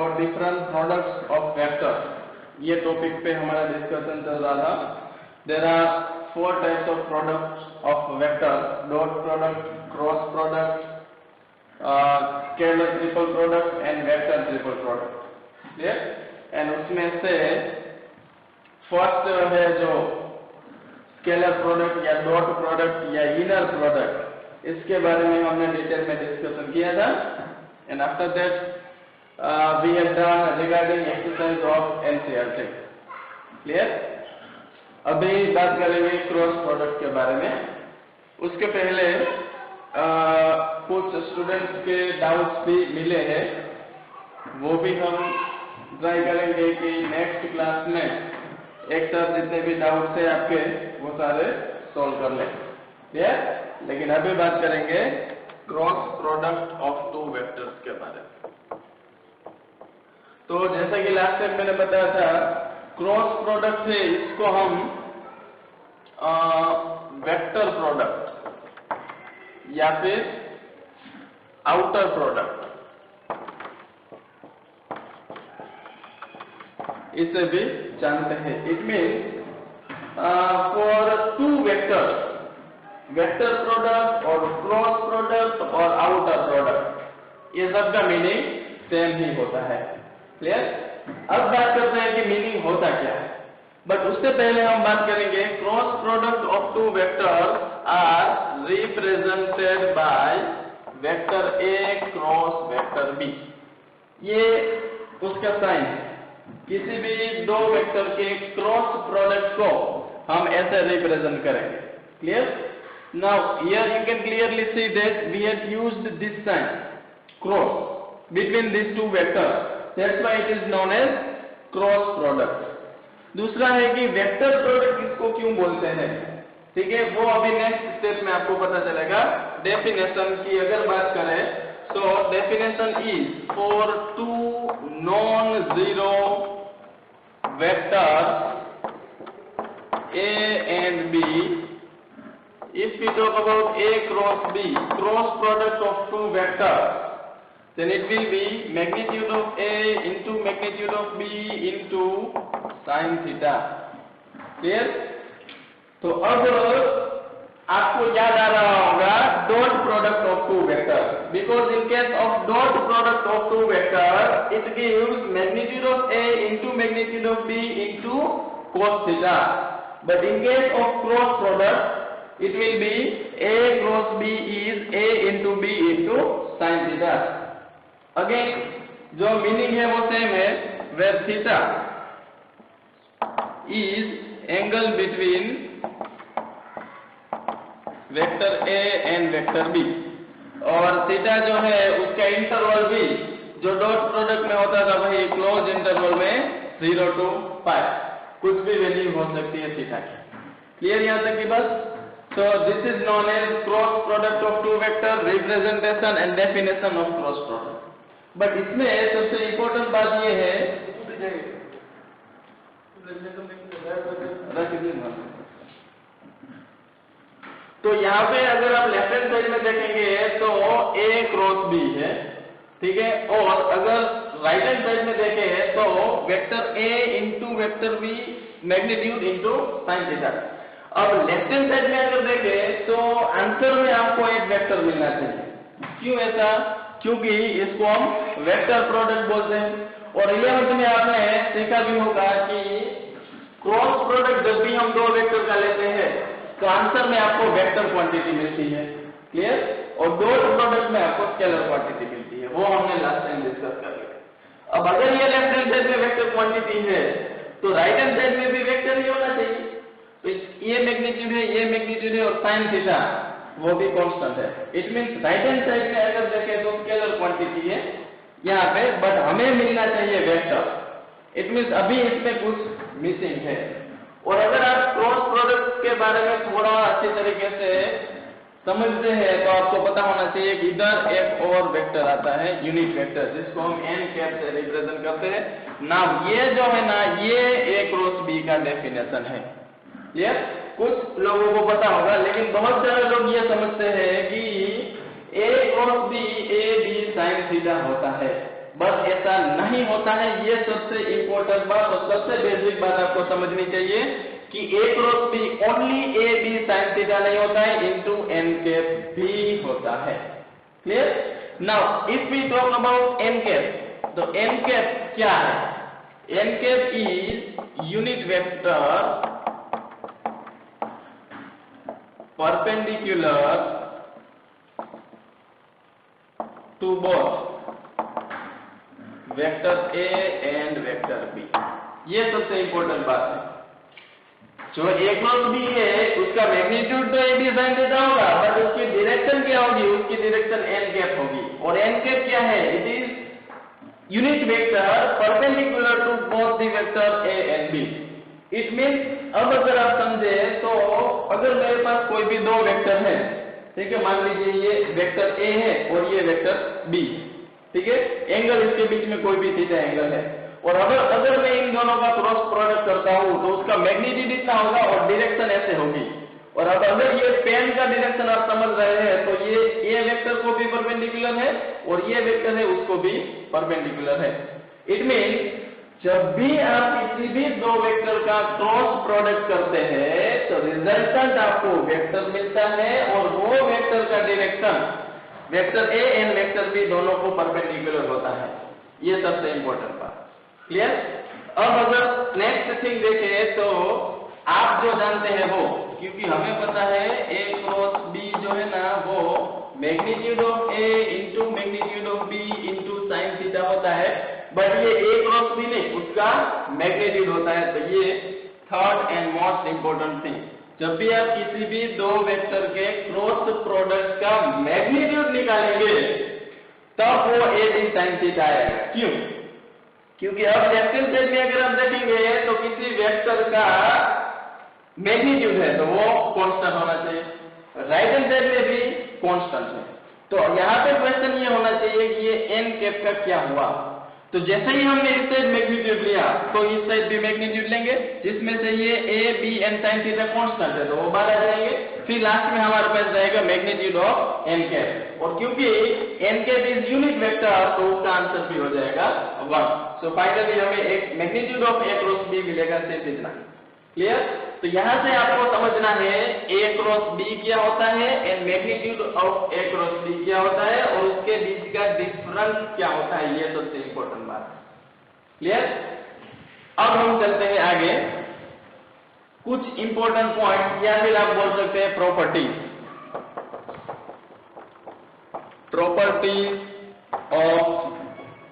About different products of vector, ये topic पे हमारा डिस्कशन चल रहा था। There are 4 types of products of vector, dot product, cross product, scalar triple product and vector triple product. Clear? And उसमें से first है जो स्केलर प्रोडक्ट या डॉट प्रोडक्ट या इनर प्रोडक्ट, इसके बारे में हमने डिटेल में डिस्कशन किया था। And after that we have done regarding exercise of NCERT. Clear? अभी बात करेंगे क्रॉस प्रोडक्ट के बारे में। उसके पहले कुछ स्टूडेंट्स के डाउट्स भी मिले हैं, वो भी हम ट्राई करेंगे कि नेक्स्ट क्लास में एक साथ जितने भी डाउट्स है आपके वो सारे सॉल्व कर लें। क्लियर? लेकिन अभी बात करेंगे क्रॉस प्रोडक्ट ऑफ 2 वेक्टर्स के बारे में। तो जैसा कि लास्ट टाइम मैंने बताया था, क्रॉस प्रोडक्ट है, इसको हम वेक्टर प्रोडक्ट या फिर आउटर प्रोडक्ट इसे भी जानते हैं। It means for 2 vectors, vector product और क्रॉस प्रोडक्ट और आउटर प्रोडक्ट, ये सब का मीनिंग सेम ही होता है। क्लियर? अब बात करते हैं कि मीनिंग होता क्या है, बट उससे पहले हम बात करेंगे cross product of 2 vectors are represented by vector A cross vector B. ये उसका साइन है। किसी भी 2 वेक्टर के क्रॉस प्रोडक्ट को हम ऐसे रिप्रेजेंट करेंगे। Clear? Now here you can clearly see that we had used this sign cross between these 2 vectors. That's why it is known as cross product. दूसरा है कि वेक्टर प्रोडक्ट किसको क्यों बोलते हैं, ठीक है, वो अभी नेक्स्ट स्टेप में आपको पता चलेगा। डेफिनेशन की अगर बात करें तो definition is for 2 non zero vector A and B, if we talk about A cross B, cross product of 2 vectors, then it will be magnitude of A into magnitude of B into sin theta. Clear? तो अब आपको याद आ रहा होगा dot product of 2 vector, because in case of dot product of 2 vector it gives magnitude of A into magnitude of B into cos theta. But in case of cross product, it will be A cross B is A into B into sin theta. Again, जो meaning है वो same है, where theta is angle between vector A and vector B, और theta जो है उसका interval भी जो डॉट प्रोडक्ट में होता था वही क्लोज इंटरवल में 0 to π, कुछ भी वैल्यू हो सकती है थीटा की। क्लियर यहाँ तक की बस? So this is known as cross product of 2 vector, representation and definition of cross product. But इसमें सबसे इम्पोर्टेंट बात ये है, तो यहाँ पे अगर आप लेफ्ट हैंड साइड में देखेंगे तो A क्रॉस B है, ठीक है, और अगर राइट हैंड साइड में देखें तो vector A into vector B magnitude into sine theta. अब लेफ्ट हैंड साइड में अगर देखें तो आंसर में आपको एक वेक्टर मिलना चाहिए। क्यों ऐसा? क्योंकि इसको हम वेक्टर प्रोडक्ट बोलते हैं। और 11th में आपने सीखा भी होगा कि क्रॉस प्रोडक्ट जब भी हम 2 वेक्टर का लेते हैं तो आंसर में आपको वेक्टर क्वांटिटी मिलती है। क्लियर? और डॉट प्रोडक्ट में आपको स्केलर क्वांटिटी मिलती है, वो हमने लास्ट टाइम डिस्कस कर लिया। अब अगर ये लेफ्ट हैंड साइड में वेक्टर क्वांटिटी है तो राइट हैंड साइड में भी वेक्टर ही होना चाहिए। तो ये मैग्नीट्यूड है, ये मैग्नीट्यूड है, और साइन थीटा वो भी कांस्टेंट है। It means right hand side में अगर देखें तो स्केलर क्वांटिटी है यहाँ पे, बट हमें मिलना चाहिए वेक्टर। इट मींस अभी इसमें कुछ मिसिंग है। और अगर आप क्रॉस प्रोडक्ट के बारे में थोड़ा अच्छी तरीके से समझते हैं तो आपको पता होना चाहिए कि इधर एक और वेक्टर आता है, यूनिट वेक्टर, जिसको हम n कैप से रिप्रेजेंट करते हैं ना। ये जो है ना, ये A क्रॉस B का डेफिनेशन है। ये कुछ लोगों को पता होगा, लेकिन बहुत सारे लोग ये समझते हैं कि A cross B A B sin theta होता है, बस ऐसा नहीं नहीं होता है, ये सबसे इंपॉर्टेंट बात और सबसे बेसिक बात आपको समझनी चाहिए कि A cross B only A B sin theta नहीं होता है, इनटू n कैप भी होता है। Clear? Now if we talk about n cap, तो n कैप क्या है? n cap is unit vector perpendicular to both vector A and vector B। ये सबसे इंपॉर्टेंट बात है। जो A क्रॉस B है उसका मैग्नीट्यूड तो A B sin थीटा होगा, बट उसकी डायरेक्शन क्या होगी? उसकी डायरेक्शन n कैप होगी। और n कैप क्या है? It is unit vector perpendicular to both the vector A and B। It means, अब अगर आप समझे तो अगर मेरे पास कोई भी दो वेक्टर है, ठीक है, मान लीजिए ये वेक्टर A है और ये वेक्टर B, ठीक है, एंगल इसके बीच में कोई भी थीटा एंगल है, और अगर मैं इन दोनों का क्रॉस प्रोडक्ट करता हूं तो उसका मैग्नीट्यूड इतना होगा और डायरेक्शन ऐसे होगी। और अब अगर ये पेन का डायरेक्शन आप समझ रहे हैं तो ये वेक्टर को भी परपेंडिकुलर है और ये वेक्टर है उसको भी परपेंडिकुलर है। इट मीन्स जब भी आप किसी भी दो वेक्टर का क्रॉस प्रोडक्ट करते हैं तो रिजल्टेंट आपको वेक्टर मिलता है और वो वेक्टर का direction vector A and vector B दोनों को परपेंडिकुलर होता है। ये सबसे इंपॉर्टेंट बात। क्लियर? अब अगर नेक्स्ट थिंग देखें तो आप जो जानते हैं वो, क्योंकि हमें पता है A क्रॉस B जो है ना वो magnitude of A into magnitude of B into sine theta होता है, बट ये A क्रॉस B नहीं, उसका मैग्नीट्यूड होता है। तो ये third and most important thing, जब भी आप किसी भी दो वेक्टर के क्रॉस प्रोडक्ट का मैग्नीट्यूड निकालेंगे तब वो A B sin थीटा आएगा। क्यों? क्योंकि अब लेफ्ट हैंड साइड में अगर आप देखेंगे तो किसी वेक्टर का मैग्नीट्यूड है तो वो कांस्टेंट होना चाहिए, राइट हैंड साइड में भी कांस्टेंट है। तो यहाँ पे क्वेश्चन ये होना चाहिए कि ये n कैप का क्या हुआ। तो जैसे ही हमने इस साइड मैग्नीट्यूड लिया तो इस साइड भी मैग्नीट्यूड लेंगे, जिसमें से ये A B n sin theta constant है तो वो बाहर आ जाएंगे, फिर लास्ट में हमारे पास रहेगा मैग्नीट्यूड ऑफ n कैप, और क्योंकि n cap is unit vector तो उसका आंसर भी हो जाएगा 1। सो फाइनली हमें एक magnitude of A cross B मिलेगा, सिर्फ इतना। क्लियर? तो यहां से आपको समझना है A क्रॉस B क्या होता है and magnitude of A cross B क्या होता है और उसके बीच का डिफरेंस क्या होता है, ये सबसे इंपॉर्टेंट बात है। क्लियर? अब हम चलते हैं आगे, कुछ इंपॉर्टेंट पॉइंट या फिर आप बोल सकते हैं प्रॉपर्टीज ऑफ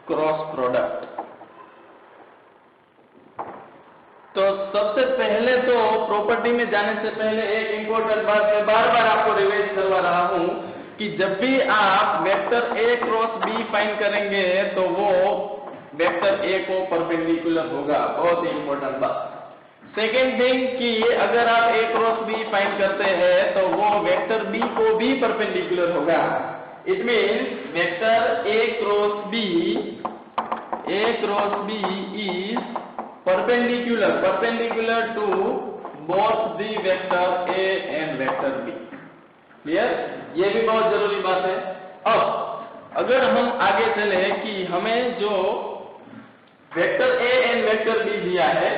क्रॉस प्रोडक्ट। तो सबसे पहले तो प्रॉपर्टी में जाने से पहले एक इंपॉर्टेंट बात मैं बार बार आपको रिवाइज करवा रहा हूं कि जब भी आप vector A cross B find करेंगे तो वो वेक्टर A को परपेंडिकुलर होगा। बहुत ही इंपॉर्टेंट बात। सेकेंड थिंग कि अगर आप A क्रॉस B फाइंड करते हैं तो वो वेक्टर B को भी परपेंडिकुलर होगा। It means vector A cross B is perpendicular to both the vector A and vector B। Clear? ये भी बहुत जरूरी बात है। अब अगर हम आगे चले कि हमें जो vector A and vector B दिया है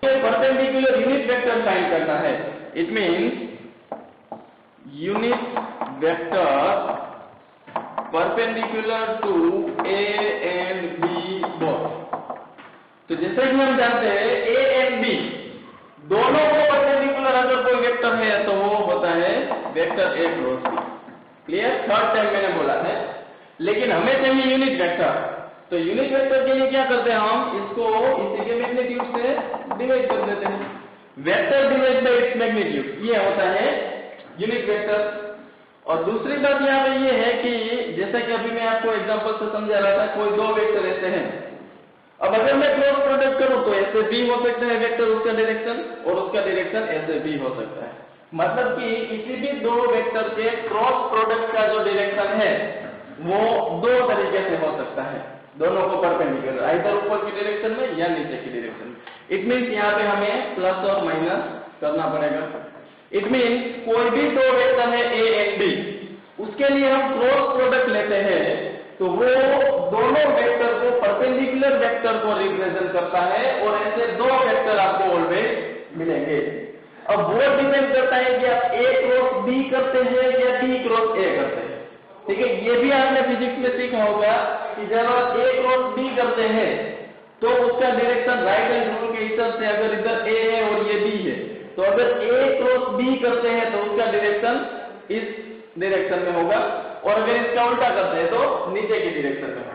ये परपेंडिकुलर यूनिट वेक्टर फाइंड करना है। It means unit vector perpendicular to A and B both. तो जैसे कि हम जानते हैं A एंड B दोनों को परपेंडिकुलर अगर कोई वेक्टर है तो वो होता है vector A cross B। Clear? Third time मैंने बोला है, लेकिन हमें चाहिए यूनिट वेक्टर। तो यूनिट वेक्टर के लिए क्या करते हैं, हम इसको इसी के मैग्नीट्यूड से डिवाइड कर देते हैं। Vector divide by its magnitude, ये होता है यूनिट वेक्टर। और दूसरी बात यहाँ पे ये है कि जैसा कि अभी मैं आपको एग्जांपल से समझा रहा था, कोई दो वेक्टर ऐसे हैं, अब अगर मैं क्रॉस प्रोडक्ट करूं तो ऐसे भी हो सकता है वेक्टर उसका डायरेक्शन और उसका डायरेक्शन ऐसे भी हो सकता है। मतलब कि किसी भी दो वेक्टर के क्रॉस प्रोडक्ट का जो डायरेक्शन है वो दो तरीके से हो सकता है, दोनों को परपेंडिकुलर, आइदर ऊपर की डायरेक्शन में या नीचे की डायरेक्शन में। इट मीन्स यहाँ पे हमें प्लस और माइनस करना पड़ेगा। इट मीन्स कोई भी दो वेक्टर है A एंड B, उसके लिए हम क्रॉस प्रोडक्ट लेते हैं तो वो दोनों वेक्टर को परपेंडिकुलर वेक्टर को रिप्रेजेंट करता है और ऐसे दो वेक्टर आपको ऑलवेज मिलेंगे। अब वो डिपेंड करता है कि आप A क्रॉस B करते हैं या B क्रॉस A करते हैं। ठीक है, ये भी आपने फिजिक्स में सीखा होगा कि जब आप A क्रॉस B करते हैं तो उसका डायरेक्शन राइट हैंड रूल के हिसाब से अगर इधर A है और ये B है तो अगर A क्रॉस B करते हैं तो उसका डायरेक्शन इस डायरेक्शन में होगा और अगर इसका उल्टा करते हैं तो नीचे की डायरेक्शन में होगा।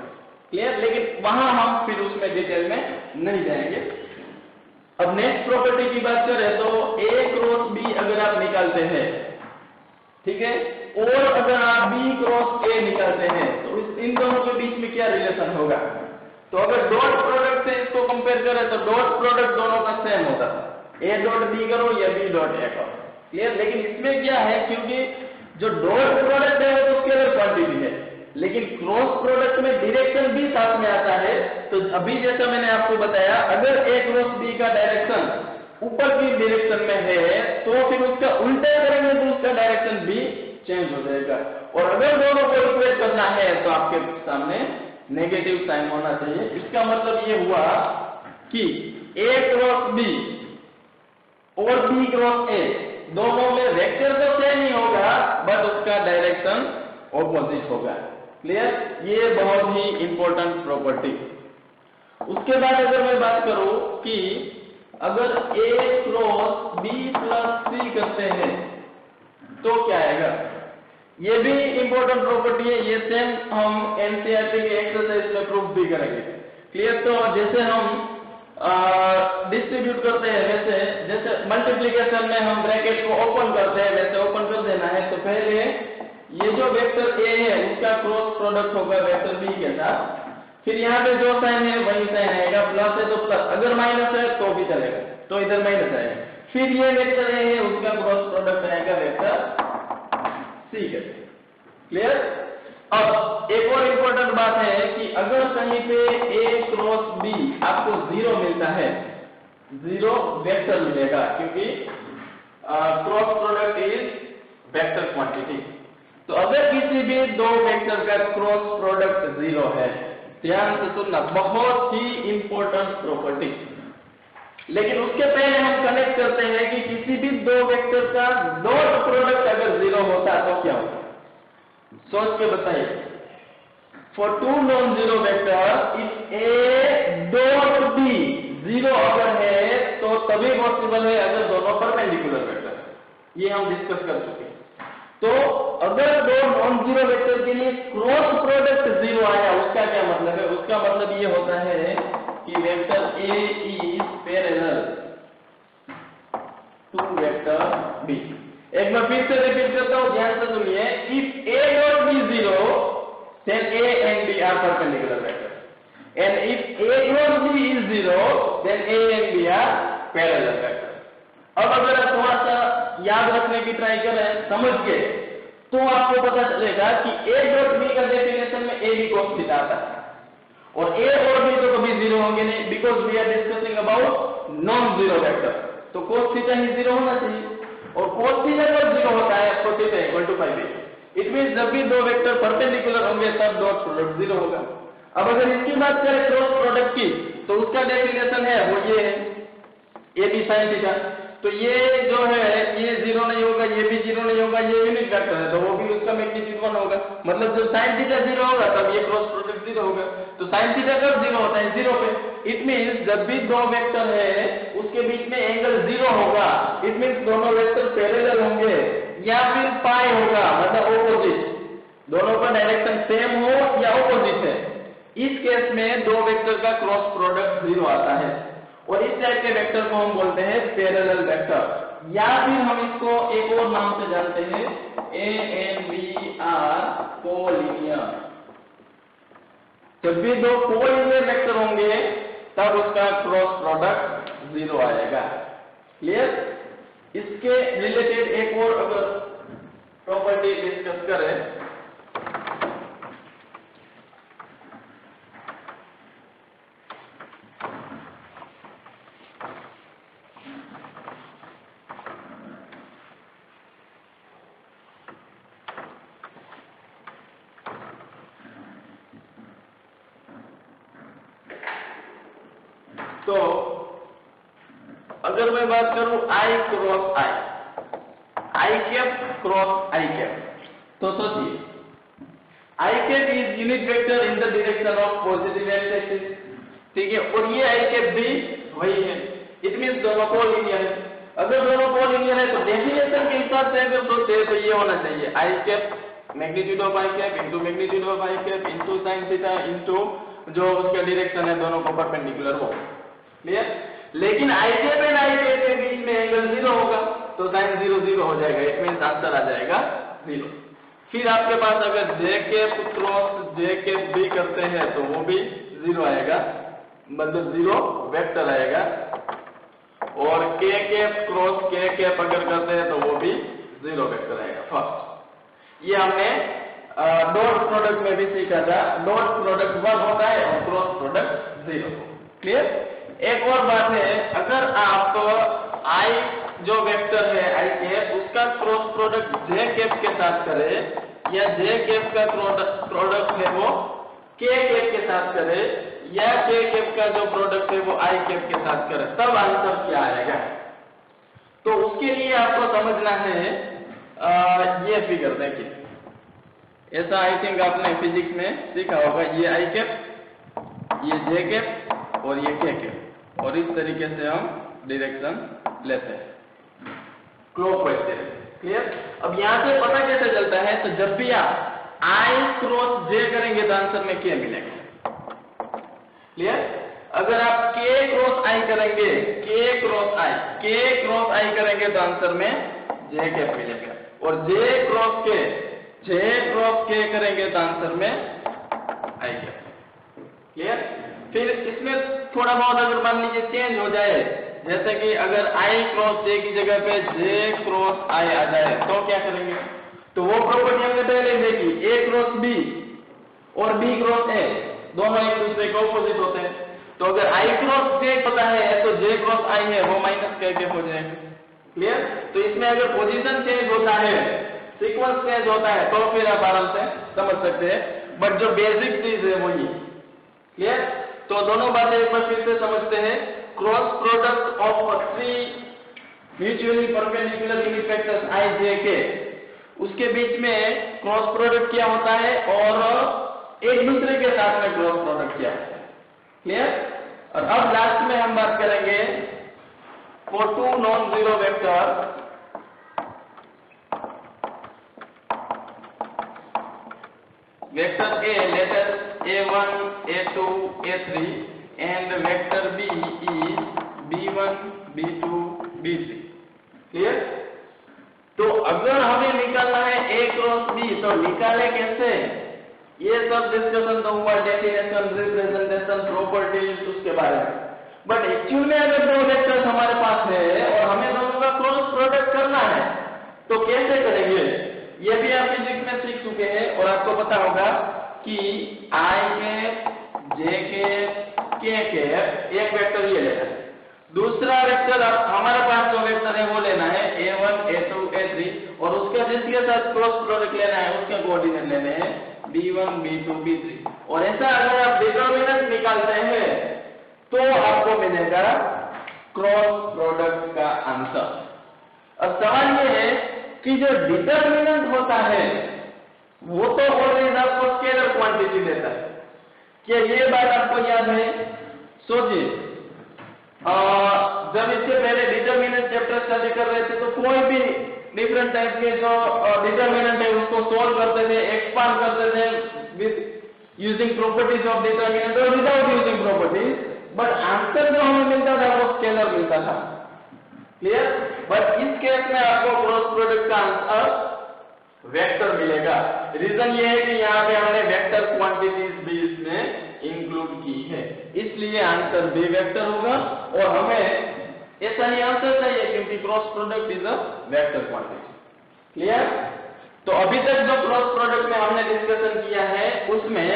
क्लियर? लेकिन वहां हम फिर उसमें डिटेल में नहीं जाएंगे। अब नेक्स्ट प्रॉपर्टी की बात करें तो A क्रॉस B अगर आप निकालते हैं, ठीक है, और अगर आप B क्रॉस A निकालते हैं तो इन दोनों के बीच में क्या रिलेशन होगा? तो अगर डॉट प्रोडक्ट से इसको कंपेयर करें तो डॉट प्रोडक्ट दोनों का सेम होता है, A डॉट B करो या B डॉट A करो। क्लियर? लेकिन इसमें क्या है, क्योंकि जो डॉट प्रोडक्ट है वो तो स्केलर क्वांटिटी है, लेकिन क्रॉस प्रोडक्ट में डायरेक्शन भी साथ में आता है। तो अभी जैसा मैंने आपको बताया, अगर A क्रॉस B का डायरेक्शन ऊपर की डायरेक्शन में है तो फिर उसका उल्टा करेंगे तो उसका डायरेक्शन भी चेंज हो जाएगा। और अगर दोनों को इक्वेट करना है तो आपके सामने नेगेटिव साइन होना चाहिए। इसका मतलब ये हुआ कि A क्रॉस B और B क्रॉस A दोनों में वेक्टर तो सेम ही होगा बट उसका डायरेक्शन ऑपोजिट होगा। क्लियर? ये बहुत ही इंपॉर्टेंट प्रॉपर्टी। उसके बाद अगर मैं बात करूं कि अगर A cross B plus C करते हैं तो क्या आएगा, ये भी इंपॉर्टेंट प्रॉपर्टी है। ये सेम हम एनसीईआरटी के एक्सरसाइज में प्रूफ भी करेंगे। क्लियर? तो जैसे हम डिस्ट्रीब्यूट करते हैं, वैसे जैसे मल्टीप्लिकेशन में हम ब्रैकेट को ओपन करते हैं वैसे ओपन कर देना है। तो पहले ये जो वेक्टर A है उसका क्रॉस प्रोडक्ट होगा वेक्टर B के साथ, फिर यहाँ पे जो साइन है वही साइन आएगा, प्लस है तो प्लस, अगर माइनस है तो भी चलेगा, तो इधर माइनस आएगा। फिर ये वेक्टर A है उसका क्रॉस प्रोडक्ट आएगा वेक्टर C के। क्लियर? अब एक और इंपॉर्टेंट बात है कि अगर कहीं पे A क्रॉस B आपको 0 मिलता है, 0 वेक्टर मिलेगा, क्योंकि cross product is vector quantity. तो अगर किसी भी दो वेक्टर का क्रॉस प्रोडक्ट 0 है, ध्यान से सुनना, बहुत ही इंपॉर्टेंट प्रॉपर्टी। लेकिन उसके पहले हम कनेक्ट करते हैं कि किसी भी दो वेक्टर का डॉट प्रोडक्ट अगर 0 होता तो क्या होता, सोच के बताइए। For two non zero vector if A dot B 0 अगर है तो तभी पॉसिबल है अगर दोनों परपेंडिकुलर वेक्टर है। ये हम डिस्कस कर चुके हैं। तो अगर दो नॉन जीरो वेक्टर के लिए क्रॉस प्रोडक्ट 0 आया, उसका क्या मतलब है? उसका मतलब ये होता है कि vector A is parallel to vector B। एक बार फिर से रिपीट करता हूं, ध्यान से सुनिए। If A dot B 0 then A and B are perpendicular vectors and if A cross B is 0 then A and B are parallel vectors। अब अगर आप थोड़ा सा याद रखने की ट्राई करें समझ के, तो आपको पता चलेगा कि A डॉट B का डेफिनेशन में A B cos थीटा आता है और A और B तो कभी 0 होंगे नहीं, because we are discussing about non zero vector. तो cos थीटा ही 0 होना चाहिए और cos थीटा जब 0 होता है तो theta equal to pi by. It means जब भी दो वेक्टर परपेंडिकुलर होंगे तब डॉट प्रोडक्ट 0 होगा। अब अगर इसकी बात करें क्रॉस प्रोडक्ट की, तो उसका डेफिनेशन है वो ये है A B sin थीटा। तो ये जो है ये 0 नहीं होगा, ये भी 0 नहीं होगा, ये यूनिट वेक्टर है तो वो भी उसका मैग्नीट्यूड 1 होगा। मतलब जब sin थीटा 0 होगा तब ये क्रॉस प्रोडक्ट 0 होगा। तो sin थीटा कब 0 होता है? 0 पे। इट मींस जब भी दो वेक्टर है उसके बीच में एंगल 0 होगा, इट मींस दोनों वेक्टर पैरेलल होंगे या फिर पाई होगा, मतलब ऑपोजिट, दोनों का डायरेक्शन सेम हो या ऑपोजिट है। इस केस में दो वेक्टर का क्रॉस प्रोडक्ट 0 आता है और इस टाइप के वेक्टर को हम बोलते हैं पैरेलल वेक्टर, या फिर हम इसको एक और नाम से जानते हैं A and B are collinear. जब भी दो कोलिनियर वेक्टर होंगे तब उसका क्रॉस प्रोडक्ट 0 आएगा। क्लियर? इसके रिलेटेड एक और अगर प्रॉपर्टी डिस्कस करें, तो अगर मैं बात करूं I cross I cap cross I cap, तो सोचिए I cap is unit vector in the direction of positive x axis, ठीक है, और ये I कैप भी वही है। इट मींस दोनों को लीनियर है। अगर दोनों को लीनियर है तो डेफिनेशन के हिसाब से अगर सोचे तो ये होना चाहिए I cap magnitude of I cap into magnitude of I cap into sin theta into जो उसका डायरेक्शन है दोनों को परपेंडिकुलर हो। क्लियर? लेकिन I cap and I cap के बीच में एंगल 0 होगा तो sin 0 0 हो जाएगा। इट मींस आंसर आ जाएगा 0। फिर आपके पास अगर J cap cross J cap भी करते हैं तो वो भी 0 आएगा, मतलब 0 वेक्टर आएगा। और K cap cross K cap अगर करते हैं तो वो भी 0 वेक्टर आएगा। फर्स्ट ये हमने डॉट प्रोडक्ट में भी सीखा था, डॉट प्रोडक्ट 1 होता है और क्रॉस प्रोडक्ट 0। क्लियर? एक और बात है, अगर आप I जो वेक्टर है I कैप उसका क्रॉस प्रोडक्ट J कैप के साथ करें या J कैप का प्रोडक्ट है वो K कैप के साथ करें या K कैप का जो प्रोडक्ट है वो I कैप के साथ करें, तब आंसर क्या आएगा? तो उसके लिए आपको समझना है ये फिगर देखिए, ऐसा आई थिंक आपने फिजिक्स में सीखा होगा। ये I कैप, ये J कैप और ये K कैप, और इस तरीके से हम डायरेक्शन लेते हैं क्लॉकवाइज डायरेक्शन। क्लियर? अब यहाँ से पता कैसे चलता है, तो जब भी आप I क्रॉस J करेंगे तो आंसर में K मिलेगा। क्लियर? अगर आप K क्रॉस I करेंगे, K क्रॉस I करेंगे तो आंसर में J कैप मिलेगा, और J क्रॉस K करेंगे तो आंसर में I कैप। क्लियर? फिर इसमें थोड़ा बहुत अगर मान लीजिए चेंज हो जाए, जैसे कि अगर I क्रॉस J की जगह पे J क्रॉस I आ जाए तो क्या करेंगे? तो वो प्रॉपर्टी हमने पहले देखी, A क्रॉस B और B क्रॉस A दोनों एक दूसरे के ऑपोजिट होते हैं। तो अगर I क्रॉस J होता है तो J क्रॉस I है वो माइनस K कैप हो जाएगा। क्लियर? तो इसमें अगर पोजीशन चेंज होता है, सीक्वेंस चेंज होता है, तो फिर आप आराम से समझ सकते हैं, बट जो बेसिक चीज है वो ये। क्लियर? तो दोनों बातें एक बार फिर से समझते हैं। Cross product of three mutually perpendicular unit vectors I J K, उसके बीच में क्रॉस प्रोडक्ट क्या होता है और एक दूसरे के साथ में क्रॉस प्रोडक्ट क्या होता है। क्लियर? और अब लास्ट में हम बात करेंगे for two non zero vector A, let us A1, A2, A3 and vector B is B1, B2, B3. Clear? तो अगर हमें निकालना है A क्रॉस B तो निकाले कैसे? ये सब डिस्कशन तो हुआ डेफिनेशन, रिप्रेजेंटेशन, प्रॉपर्टीज उसके बारे में, बट एक्चुअल में अगर दो वेक्टर्स हमारे पास है और हमें दोनों का क्रॉस प्रोडक्ट करना है तो कैसे करेंगे? ये भी आप फिजिक्स में सीख चुके हैं और आपको पता होगा कि I cap, J cap, K cap एक वेक्टर ये लेना है, दूसरा वेक्टर हमारे पास जो वेक्टर है वो लेना है A1, A2, A3 और उसका जिसके साथ क्रॉस प्रोडक्ट लेना है उसके कोऑर्डिनेट लेने हैं B1, B2, B3। और ऐसा अगर आप डिटरमिनेंट निकालते हैं तो आपको मिलेगा क्रॉस प्रोडक्ट का आंसर। अब सवाल ये है कि जो डिटरमिनेंट होता है वो तो ऑलवेज आपको स्केलर क्वांटिटी देता है। क्या ये बात आपको याद है? सोचिए, जब इससे पहले डिटरमिनेंट चैप्टर स्टडी कर रहे थे तो कोई भी डिफरेंट टाइप के जो डिटरमिनेंट है उसको सॉल्व करते थे, एक्सपांड करते थे with using properties of determinant और without using properties, but answer जो हमें मिलता था वो स्केलर मिलता था। क्लियर? बट इस केस में आपको क्रॉस प्रोडक्ट का आंसर वेक्टर मिलेगा। रीजन ये है कि यहाँ पे हमने वेक्टर क्वांटिटीज भी इसमें इंक्लूड की है, इसलिए आंसर भी वेक्टर होगा और हमें ऐसा ही आंसर चाहिए क्योंकि cross product is a vector quantity. Clear? तो अभी तक जो क्रॉस प्रोडक्ट में हमने डिस्कशन किया है उसमें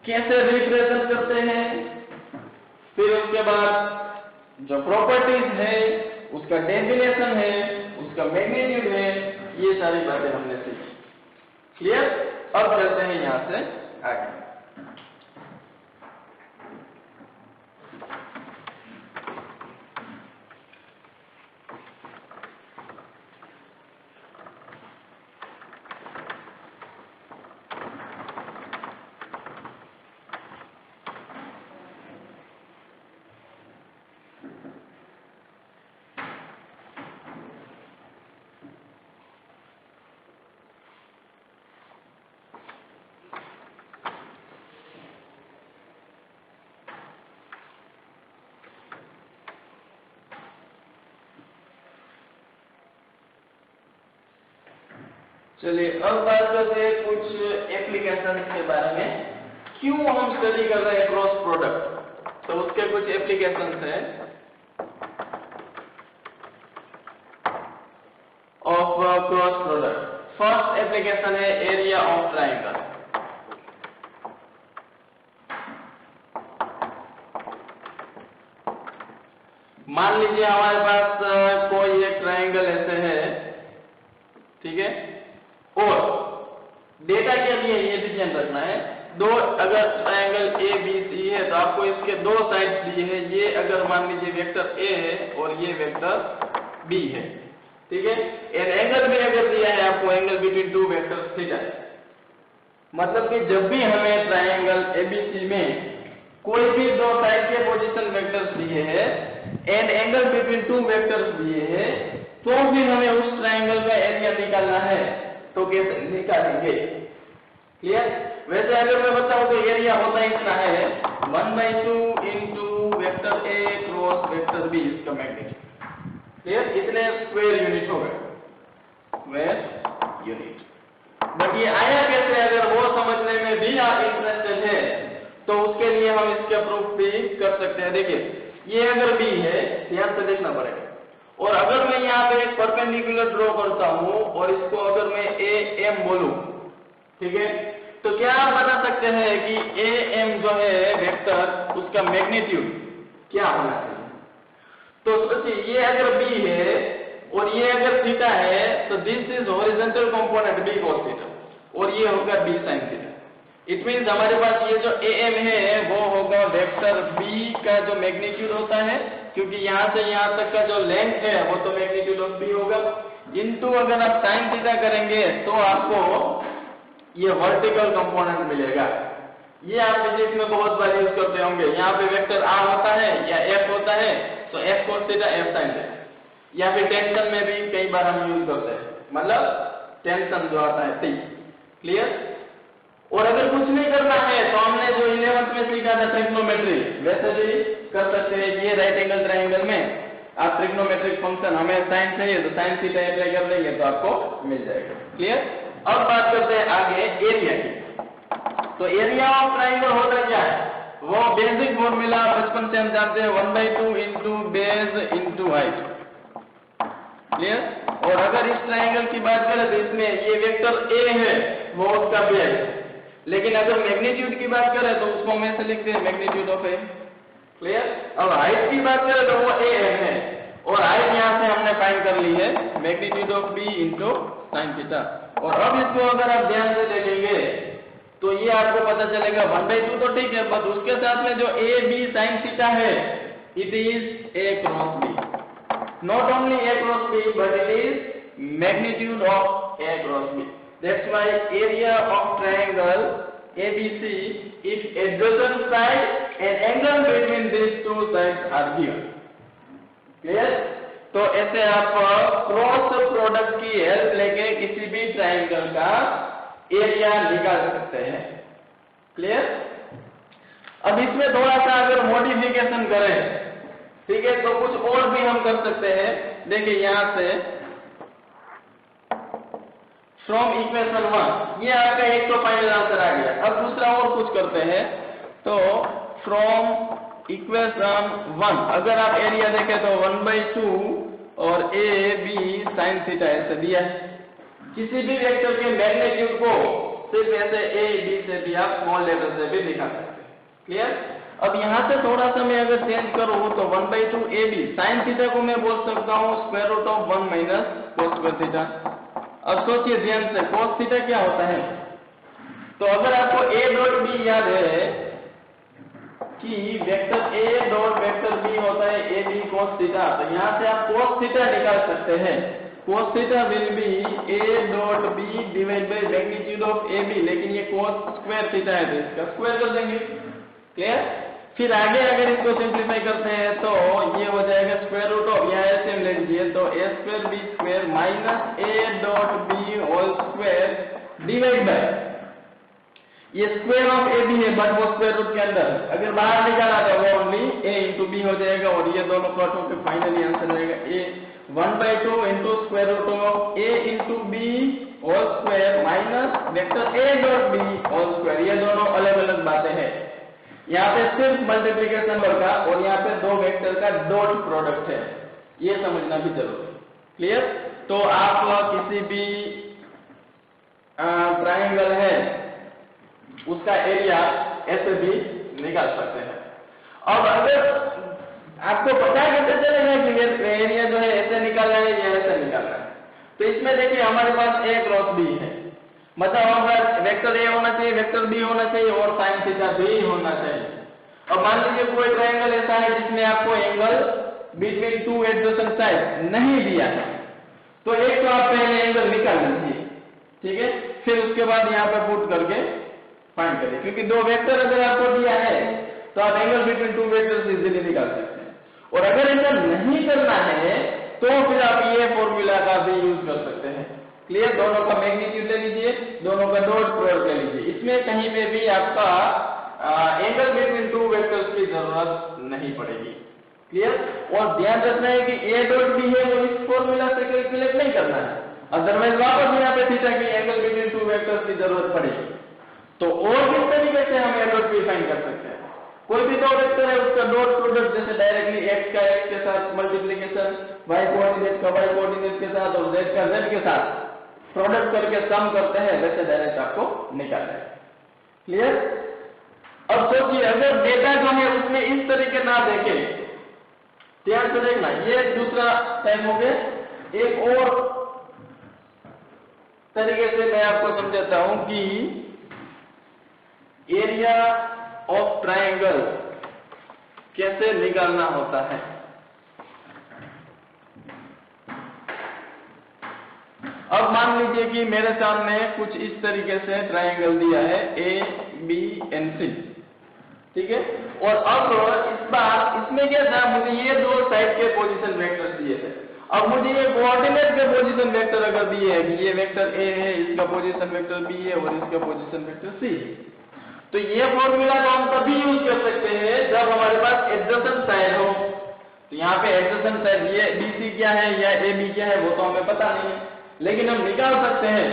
कैसे रिप्रेजेंट करते हैं, फिर उसके बाद जो प्रॉपर्टीज है, उसका डेफिनेशन है, उसका मैग्नीट्यूड है, ये सारी बातें हमने सीखी। क्लियर? अब चलते हैं यहां से आगे। चलिए अब बात करते हैं कुछ एप्लीकेशन के बारे में। क्यों हम स्टडी कर रहे हैं क्रॉस प्रोडक्ट, तो उसके कुछ एप्लीकेशन हैं of cross product. First application है एरिया ऑफ ट्राइंगल। मान लीजिए हमारे पास कोई एक ट्राइंगल ऐसे है, ठीक है, और डेटा के लिए ये भी ध्यान रखना है, दो अगर ट्राइंगल ए बी सी है तो आपको इसके दो साइड्स दिए हैं। ये अगर मान लीजिए वेक्टर ए है और ये वेक्टर बी है, ठीक है। एंड एंगल भी अगर दिया है आपको, angle between two vectors theta. मतलब कि जब भी हमें ट्राइंगल एबीसी में कोई भी दो साइड के पोजीशन वेक्टर्स दिए हैं and angle between two vectors दिए हैं, तो भी हमें उस ट्राइंगल का एरिया निकालना है, तो कैसे निकालेंगे? क्लियर? वैसे अगर मैं बताऊं तो एरिया होता है इतना है 1/2 into vector A cross vector B, इसका मैग्नीट्यूड। क्लियर? इतने स्क्वायर यूनिट हो गए, स्क्वायर यूनिट। बट ये आया कैसे, अगर वो समझने में भी आप इंटरेस्टेड है तो उसके लिए हम इसके प्रूफ भी कर सकते हैं। देखिए ये अगर बी है, ध्यान से देखना पड़ेगा, और अगर मैं यहाँ पे एक परपेंडिकुलर ड्रॉ करता हूं और इसको अगर मैं ए एम बोलूं, ठीक है, तो क्या आप बता सकते हैं कि ए एम जो है वेक्टर, उसका मैग्नीट्यूड क्या होना चाहिए? तो सोचिए ये अगर बी है और ये अगर थीटा है, तो this is horizontal component B cos theta, और ये होगा B sin theta. It means हमारे पास ये जो ए एम है वो होगा वेक्टर बी का जो मैग्नीट्यूड होता है, क्योंकि यहाँ से यहाँ तक का जो लेंथ है वो तो मैग्नीट्यूड ऑफ बी होगा, इनटू अगर आप sin थीटा करेंगे तो आपको ये वर्टिकल कंपोनेंट मिलेगा। ये आप फिजिक्स में बहुत बार यूज करते होंगे। यहाँ पे वेक्टर आर होता है या एफ होता है, तो F cos theta F sin theta, या फिर टेंशन में भी कई बार हम यूज करते हैं, मतलब टेंशन जो आता है टी। क्लियर? और अगर कुछ नहीं करना है तो हमने जो 11th में सीखा था ट्रिग्नोमेट्री, वैसे भी कर सकते हैं। ये राइट एंगल ट्राइंगल में आप ट्रिग्नोमेट्रिक फंक्शन, हमें साइन चाहिए तो साइन थीटा अप्लाई कर देंगे तो आपको मिल जाएगा। क्लियर? अब बात करते हैं आगे एरिया की। तो एरिया ऑफ ट्राइंगल होता क्या है, वो बेसिक फॉर्मूला बचपन से हम जानते हैं 1/2 into base into height. Clear? और अगर इस ट्राइंगल की बात करें तो इसमें ये वेक्टर ए है वो उसका बेस है, लेकिन अगर मैग्नीट्यूड की बात करें तो उसको हम ऐसे लिखते हैं मैग्नीट्यूड ऑफ ए। क्लियर? अब हाइट की बात करें तो वो ए है, और हाइट यहाँ से हमने फाइंड कर ली है magnitude of B into sine theta. और अब इसको अगर आप ध्यान से देखेंगे तो ये आपको पता चलेगा 1/2 तो ठीक है, बट उसके साथ में जो ए बी साइन थीटा है, it is A cross B. Not only a cross b, but it is magnitude of a cross b. That's why area of triangle ABC, its adjacent side and angle between these two sides are given. Clear? तो ऐसे आप cross product की help लेके किसी भी triangle का area निकाल सकते हैं। क्लियर? अब इसमें थोड़ा सा अगर मॉडिफिकेशन करें, ठीक है, तो कुछ और भी हम कर सकते हैं। देखिए यहां से फ्रॉम इक्वेशन 1, ये आपका एक तो फाइनल आंसर आ गया। अब दूसरा और कुछ करते हैं, तो फ्रॉम इक्वेशन 1 अगर आप एरिया देखें तो 1/2 और ए बी साइन थीटा ऐसे दिया है। किसी भी वेक्टर के मैग्नीट्यूड को सिर्फ ऐसे ए बी से भी आप स्मॉल लेटर से भी दिखा सकते हैं। क्लियर? अब यहाँ से थोड़ा सा मैं अगर चेंज करूँ तो 1/2 ए बी साइन थीटा को मैं बोल सकता हूँ स्क्वायर रूट ऑफ 1 माइनस cos स्क्वायर थीटा। अब सोचिए ध्यान से cos थीटा क्या होता है, तो अगर आपको ए डॉट बी याद है कि vector A dot vector B होता है ए बी cos थीटा, तो यहाँ से आप cos थीटा निकाल सकते हैं। cos theta will be A dot B divide by magnitude of A B, लेकिन ये cos स्क्वायर थीटा है तो इसका स्क्वायर कर देंगे। क्लियर? फिर आगे अगर इसको सिंप्लीफाई करते हैं तो ये हो जाएगा स्क्वायर रूट ऑफ, यहाँ ऐसे ले लीजिए तो a square b square minus a dot B whole square divide by, ये स्क्वायर ऑफ ए बी है बट वो स्क्वायर रूट के अंदर, अगर बाहर निकाला तो वो only a into into b हो जाएगा और ये दोनों कट होकर फाइनली आंसर रहेगा A 1/2 into square root of A into B whole square minus vector A dot B whole square. ये दोनों अलग अलग बातें हैं। यहाँ पे सिर्फ मल्टीप्लीकेशन का और यहाँ पे दो वेक्टर का डॉट प्रोडक्ट है, ये समझना भी जरूरी है। क्लियर? तो आप किसी भी ट्रायंगल है उसका एरिया ऐसे भी निकाल सकते हैं। अब अगर आपको पता कैसे चलेगा कि एरिया जो है ऐसे निकालना है या ऐसे निकालना है, तो इसमें देखिए हमारे पास ए क्रॉस बी है, मतलब अगर वेक्टर ए होना चाहिए, वेक्टर बी होना चाहिए और साइन थीटा भी होना चाहिए। अब मान लीजिए कोई ट्रायंगल ऐसा है जिसमें आपको angle between two adjacent side नहीं दिया है, तो एक तो आप पहले एंगल निकाल लीजिए, ठीक है, फिर उसके बाद यहाँ पे पुट करके फाइंड करिए, क्योंकि दो वेक्टर अगर आपको दिया है तो आप angle between two vectors easily निकाल सकते हैं। और अगर ऐसा नहीं करना है तो फिर आप ये फॉर्मूला का भी यूज कर सकते हैं। क्लियर? दोनों का मैग्नीट्यूड ले लीजिए, दोनों का डॉट प्रोडक्ट ले लीजिए, इसमें कहीं में भी आपका एंगल बिटवीन टू वेक्टर्स की जरूरत नहीं पड़ेगी। क्लियर? और ध्यान रखना है कि ए डॉट बी है वो इस फॉर्मूला से कैलकुलेट नहीं करना है, अदरवाइज वापस यहाँ पे थीटा की एंगल बिटवीन टू वेक्टर्स की जरूरत पड़ेगी। तो और किस तरीके से हम ए डॉट बी फाइंड कर सकते हैं? कोई भी दो वेक्टर है उसका डॉट प्रोडक्ट, जैसे डायरेक्टली x का x के साथ मल्टीप्लिकेशन, y कोऑर्डिनेट का y कोऑर्डिनेट के साथ और z का z के साथ प्रोडक्ट करके सम करते हैं, वैसे डायरेक्ट आपको निकालना है। क्लियर? अब सोचिए अगर डेटा जो है उसमें इस तरीके ना देखे, ध्यान से देखना, ये दूसरा टाइप हो गया। एक और तरीके से मैं आपको समझाता हूं कि एरिया ऑफ ट्रायंगल कैसे निकालना होता है। अब मान लीजिए कि मेरे सामने कुछ इस तरीके से ट्रायंगल दिया है ए बी एंड सी, ठीक है, और अब इस बार इसमें क्या था, मुझे ये दो साइड के पोजीशन वेक्टर्स दिए थे। अब मुझे ये कोऑर्डिनेट के पोजीशन वेक्टर अगर दिए है कि ये वेक्टर ए है, इसका पोजीशन वेक्टर बी है और इसका पोजीशन वेक्टर सी है, तो ये फॉर्मूला को हम तभी यूज कर सकते हैं जब हमारे पास एडजेसेंट साइड हो। तो यहाँ पे एडजेसेंट साइड ये BC क्या है या AB क्या है वो तो हमें पता नहीं है, लेकिन हम निकाल सकते हैं।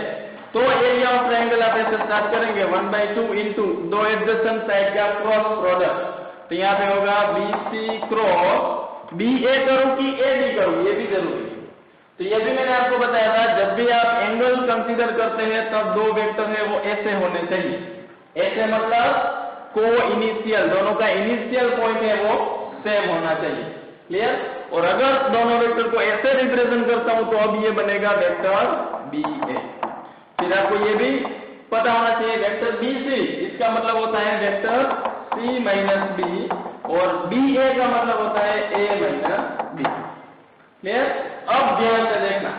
तो एरिया ऑफ ट्रायंगल आप ऐसे स्टार्ट करेंगे 1/2 इंटू दो एडजेसेंट साइड का क्रॉस प्रोडक्ट, तो यहाँ पे होगा BC क्रॉस BA करूं कि AB करूं, ये भी जरूरी है। तो ये भी मैंने आपको बताया था, जब भी आप एंगल कंसीडर करते हैं तब दो वेक्टर है वो ऐसे होने चाहिए। ऐसे मतलब को इनिशियल, दोनों का इनिशियल पॉइंट है वो सेम होना चाहिए। क्लियर? और अगर दोनों वेक्टर को ऐसे रिप्रेजेंट करता हूं तो अब ये बनेगा वेक्टर BA। फिर आपको ये भी पता होना चाहिए वेक्टर BC, इसका मतलब होता है वेक्टर C माइनस B, और BA का मतलब होता है A माइनस B। क्लियर? अब ध्यान से देखना,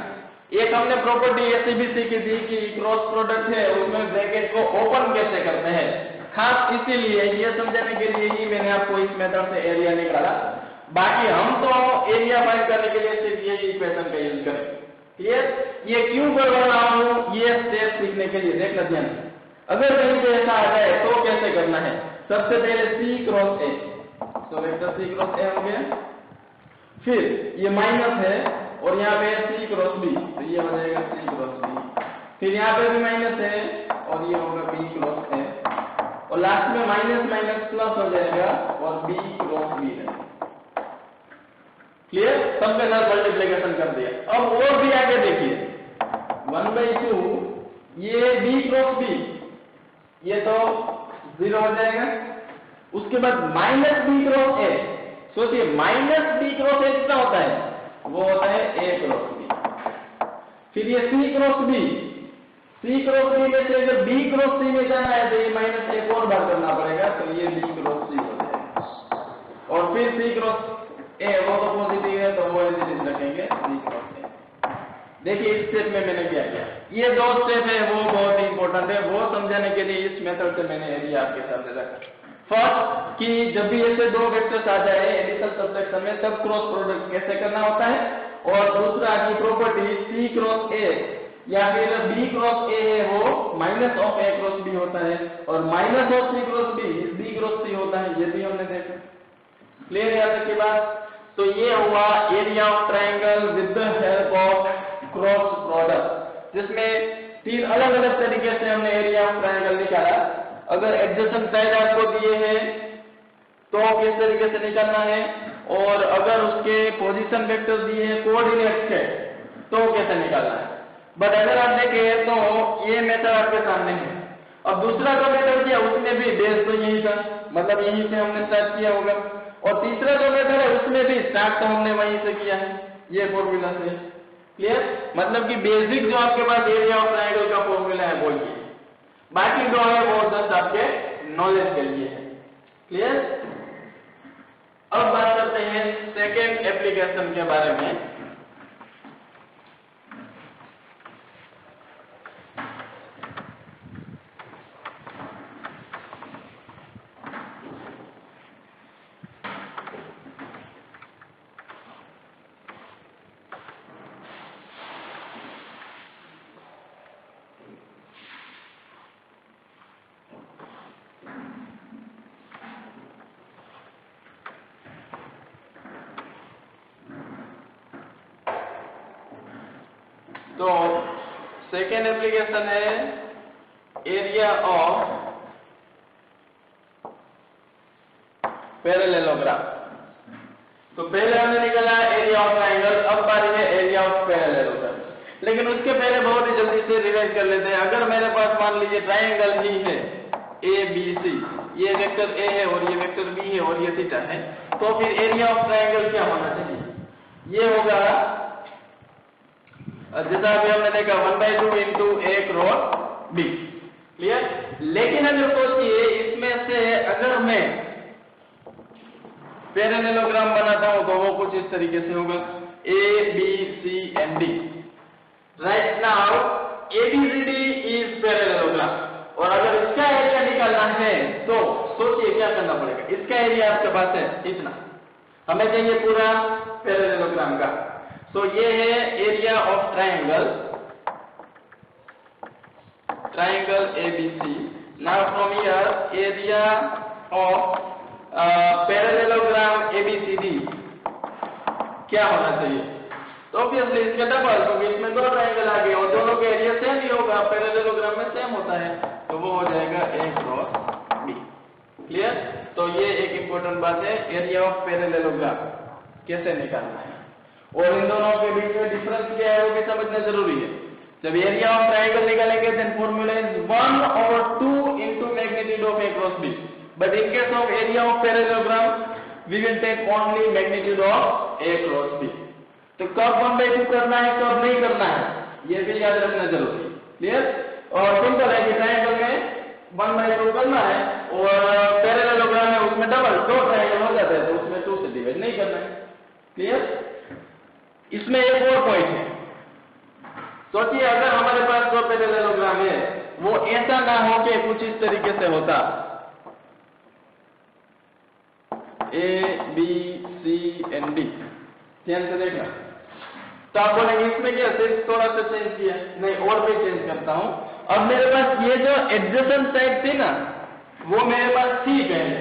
एक हमने प्रॉपर्टी ऐसी भी सीखी थी कि क्रॉस प्रोडक्ट है उसमें ब्रैकेट को ओपन कैसे करते हैं, खास इसीलिए ये समझाने के लिए ही मैंने आपको इस मेथड से एरिया निकाला। बाकी हम तो एरिया फाइंड करने के लिए सिर्फ ये इक्वेशन का यूज करें। क्लियर? ये क्यों कर रहा हूं, ये स्टेप सीखने के लिए देखना ध्यान। अगर कहीं पे ऐसा आ जाए तो कैसे करना है, सबसे पहले C क्रॉस A, तो वेक्टर C क्रॉस A हो गया, फिर ये माइनस है और यहाँ पे C क्रॉस B, तो ये हो जाएगा C क्रॉस B, फिर यहाँ पे भी माइनस है और ये होगा B क्रॉस A, और लास्ट में माइनस माइनस प्लस हो जाएगा और B क्रॉस B है। क्लियर? सबके साथ मल्टीप्लिकेशन कर दिया। अब और भी आगे देखिए 1/2 ये B क्रॉस B, ये तो 0 हो जाएगा, उसके बाद माइनस B क्रॉस A, सोचिए माइनस B क्रॉस A कितना होता है, वो होता है A क्रॉस B, फिर ये C cross B, C cross B में से अगर B क्रॉस C में जाना है तो ये माइनस एक और बार करना पड़ेगा, तो ये B क्रॉस C हो जाएगा, और फिर C क्रॉस A वो तो पॉजिटिव है तो वो एडिटिव रखेंगे C क्रॉस A। देखिए इस स्टेप में मैंने क्या किया, ये दो स्टेप है वो बहुत ही इंपॉर्टेंट है, वो समझाने के लिए इस मेथड से मैंने एरिया आपके सामने रखा। फर्स्ट कि जब भी ऐसे दो वेक्टर्स आ जाए एडिशन सब्ट्रैक्शन में तब क्रॉस प्रोडक्ट कैसे करना होता है, और दूसरा की प्रॉपर्टी C क्रॉस A या फिर B क्रॉस A है वो minus of A cross B होता है, और minus of C cross B B cross C होता है, ये भी हमने देखा। क्लियर है आपकी बात? तो ये हुआ area of triangle with the help of cross product, जिसमें तीन अलग अलग तरीके से हमने एरिया ऑफ ट्रायंगल निकाला। अगर एडजेसेंट साइड आपको दिए हैं तो किस तरीके से निकालना है, और अगर उसके पोजीशन वेक्टर दिए हैं, कोऑर्डिनेट्स है, तो कैसे निकालना है। बट अगर आप देखें तो ये मेथड आपके सामने है। अब दूसरा जो मेथड किया उसमें भी बेस तो यही था, मतलब यहीं से हमने स्टार्ट किया होगा, और तीसरा जो मेथड है उसमें भी स्टार्ट तो हमने वहीं से किया है, ये फॉर्मूला से। क्लियर? मतलब कि बेसिक जो आपके पास एरिया ऑफ ट्रायंगल का फॉर्मूला है वो ये, बाकी जो है वो जस्ट आपके नॉलेज के लिए है। क्लियर? अब बात करते हैं सेकेंड एप्लीकेशन के बारे में। तो सेकेंड एप्लीकेशन है एरिया ऑफ पैरेललोग्राम। तो पहले हमने निकाला एरिया ऑफ ट्रायंगल, अब बारी है एरिया ऑफ पैरेललोग्राम। लेकिन उसके पहले बहुत ही जल्दी से रिवाइज कर लेते हैं। अगर मेरे पास मान लीजिए ट्रायंगल ही है ए बी सी, ये वेक्टर ए है और ये वेक्टर बी है और ये थीटा है, तो फिर एरिया ऑफ ट्रायंगल क्या होना चाहिए? ये होगा जैसा अभी हमने देखा 1/2 इंटू ए क्रॉस बी। क्लियर? लेकिन अगर सोचिए इसमें से अगर मैं पैरेललोग्राम बनाता हूं तो वो कुछ इस तरीके से होगा A B C and D. Right now ABCD is parallelogram, और अगर इसका एरिया निकालना है तो सोचिए क्या करना पड़ेगा। इसका एरिया आपके पास है इतना, हमें चाहिए पूरा पैरेललोग्राम का। तो ये है area of triangle, triangle ABC। Now from here area of parallelogram ABCD क्या होना चाहिए? तो ऑब्वियसली इसके डबल, क्योंकि इसमें दो ट्रायंगल आ गए और दोनों के एरिया सेम ही होगा, पैरेललोग्राम में सेम होता है, तो वो हो जाएगा A क्रॉस B। क्लियर? तो ये एक इंपॉर्टेंट बात है, एरिया ऑफ पैरेललोग्राम कैसे निकालना है, और इन दोनों के बीच में डिफरेंस क्या है वो भी समझना जरूरी है। जब एरिया ऑफ ट्रायंगल निकालेंगे then formula is 1/2 into magnitude of A cross B, but in case of area of parallelogram we will take only magnitude of A cross B। तो कब 1/2 करना है कब नहीं करना है ये भी याद रखना जरूरी है। क्लियर? और सिंपल है कि ट्रायंगल में 1/2 करना है और पैरेललोग्राम में उसमें डबल दो ट्रायंगल हो जाते हैं तो उसमें 2 से डिवाइड नहीं करना है। क्लियर? इसमें एक और पॉइंट है, सोचिए अगर हमारे पास जो पैरेललोग्राम है वो ऐसा ना हो कि कुछ इस तरीके से होता A B C and D। ध्यान से देखना, तो आप बोलेंगे इसमें क्या सिर्फ थोड़ा सा चेंज किया, नहीं और भी चेंज करता हूं। अब मेरे पास ये जो एडजेसेंट साइड थी ना वो मेरे पास थी पहले,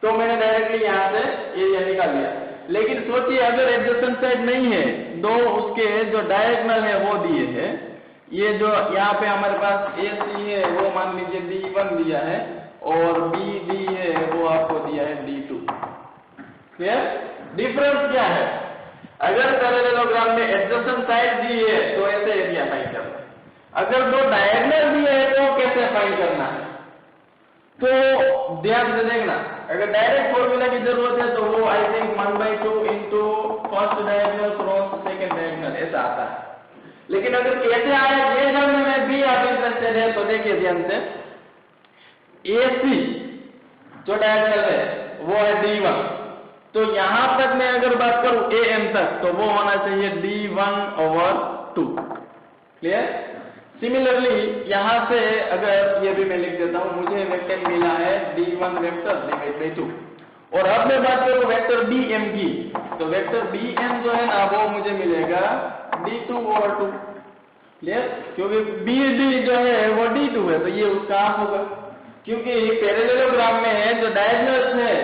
तो मैंने डायरेक्टली यहां से एरिया निकाल लिया। लेकिन सोचिए अगर एडजेसेंट साइड नहीं है, दो उसके जो डायगोनल है वो दिए हैं, ये जो यहाँ पे हमारे पास AC है वो मान लीजिए D1 दिया है और BD है वो आपको दिया है D2। क्लियर? डिफरेंस क्या है? अगर पैरेललोग्राम में एडजेसेंट साइड दी है तो ऐसे एरिया फाइंड करना है, अगर दो डायगोनल दिए है तो कैसे फाइंड करना है। तो ध्यान से देखना, अगर डायरेक्ट फॉर्मूला की जरूरत है तो वो I think 1/2 into first diagonal cross second diagonal ऐसा आता है। लेकिन अगर कैसे आया ये जानने में भी आप इंटरेस्टेड है तो देखिए ध्यान से, AC जो डायगोनल है वो है D1, तो यहां तक मैं अगर बात करूं AM तक तो वो होना चाहिए D1/2। क्लियर? सिमिलरली यहां से अगर ये भी मैं लिख देता हूं, मुझे वेक्टर मिला है D1 वेक्टर डिवाइड बाय 2, और अब मैं बात करूं वेक्टर BM की, तो वेक्टर BM जो है ना वो मुझे मिलेगा D2/2। क्लियर? क्योंकि BD जो है वो D2 है तो ये उसका हाफ होगा, क्योंकि पैरेललोग्राम में जो डायगोनल्स है